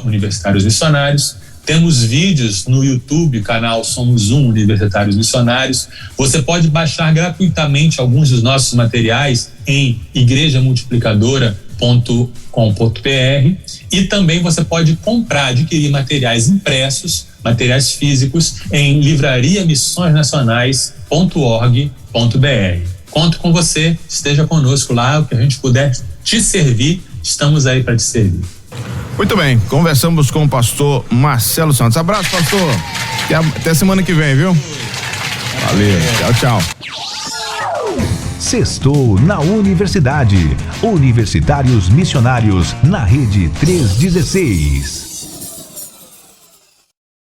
@Universitários Missionários. Temos vídeos no YouTube, canal Somos Um Universitários Missionários. Você pode baixar gratuitamente alguns dos nossos materiais em igrejamultiplicadora.com.br, e também você pode adquirir materiais impressos, materiais físicos em livrariamissõesnacionais.org.br. Conto com você, esteja conosco lá, o que a gente puder te servir, estamos aí para te servir. Muito bem, conversamos com o pastor Marcelo Santos. Abraço, pastor. Até semana que vem, viu? Valeu, tchau. Sextou na Universidade. Universitários Missionários na Rede 316.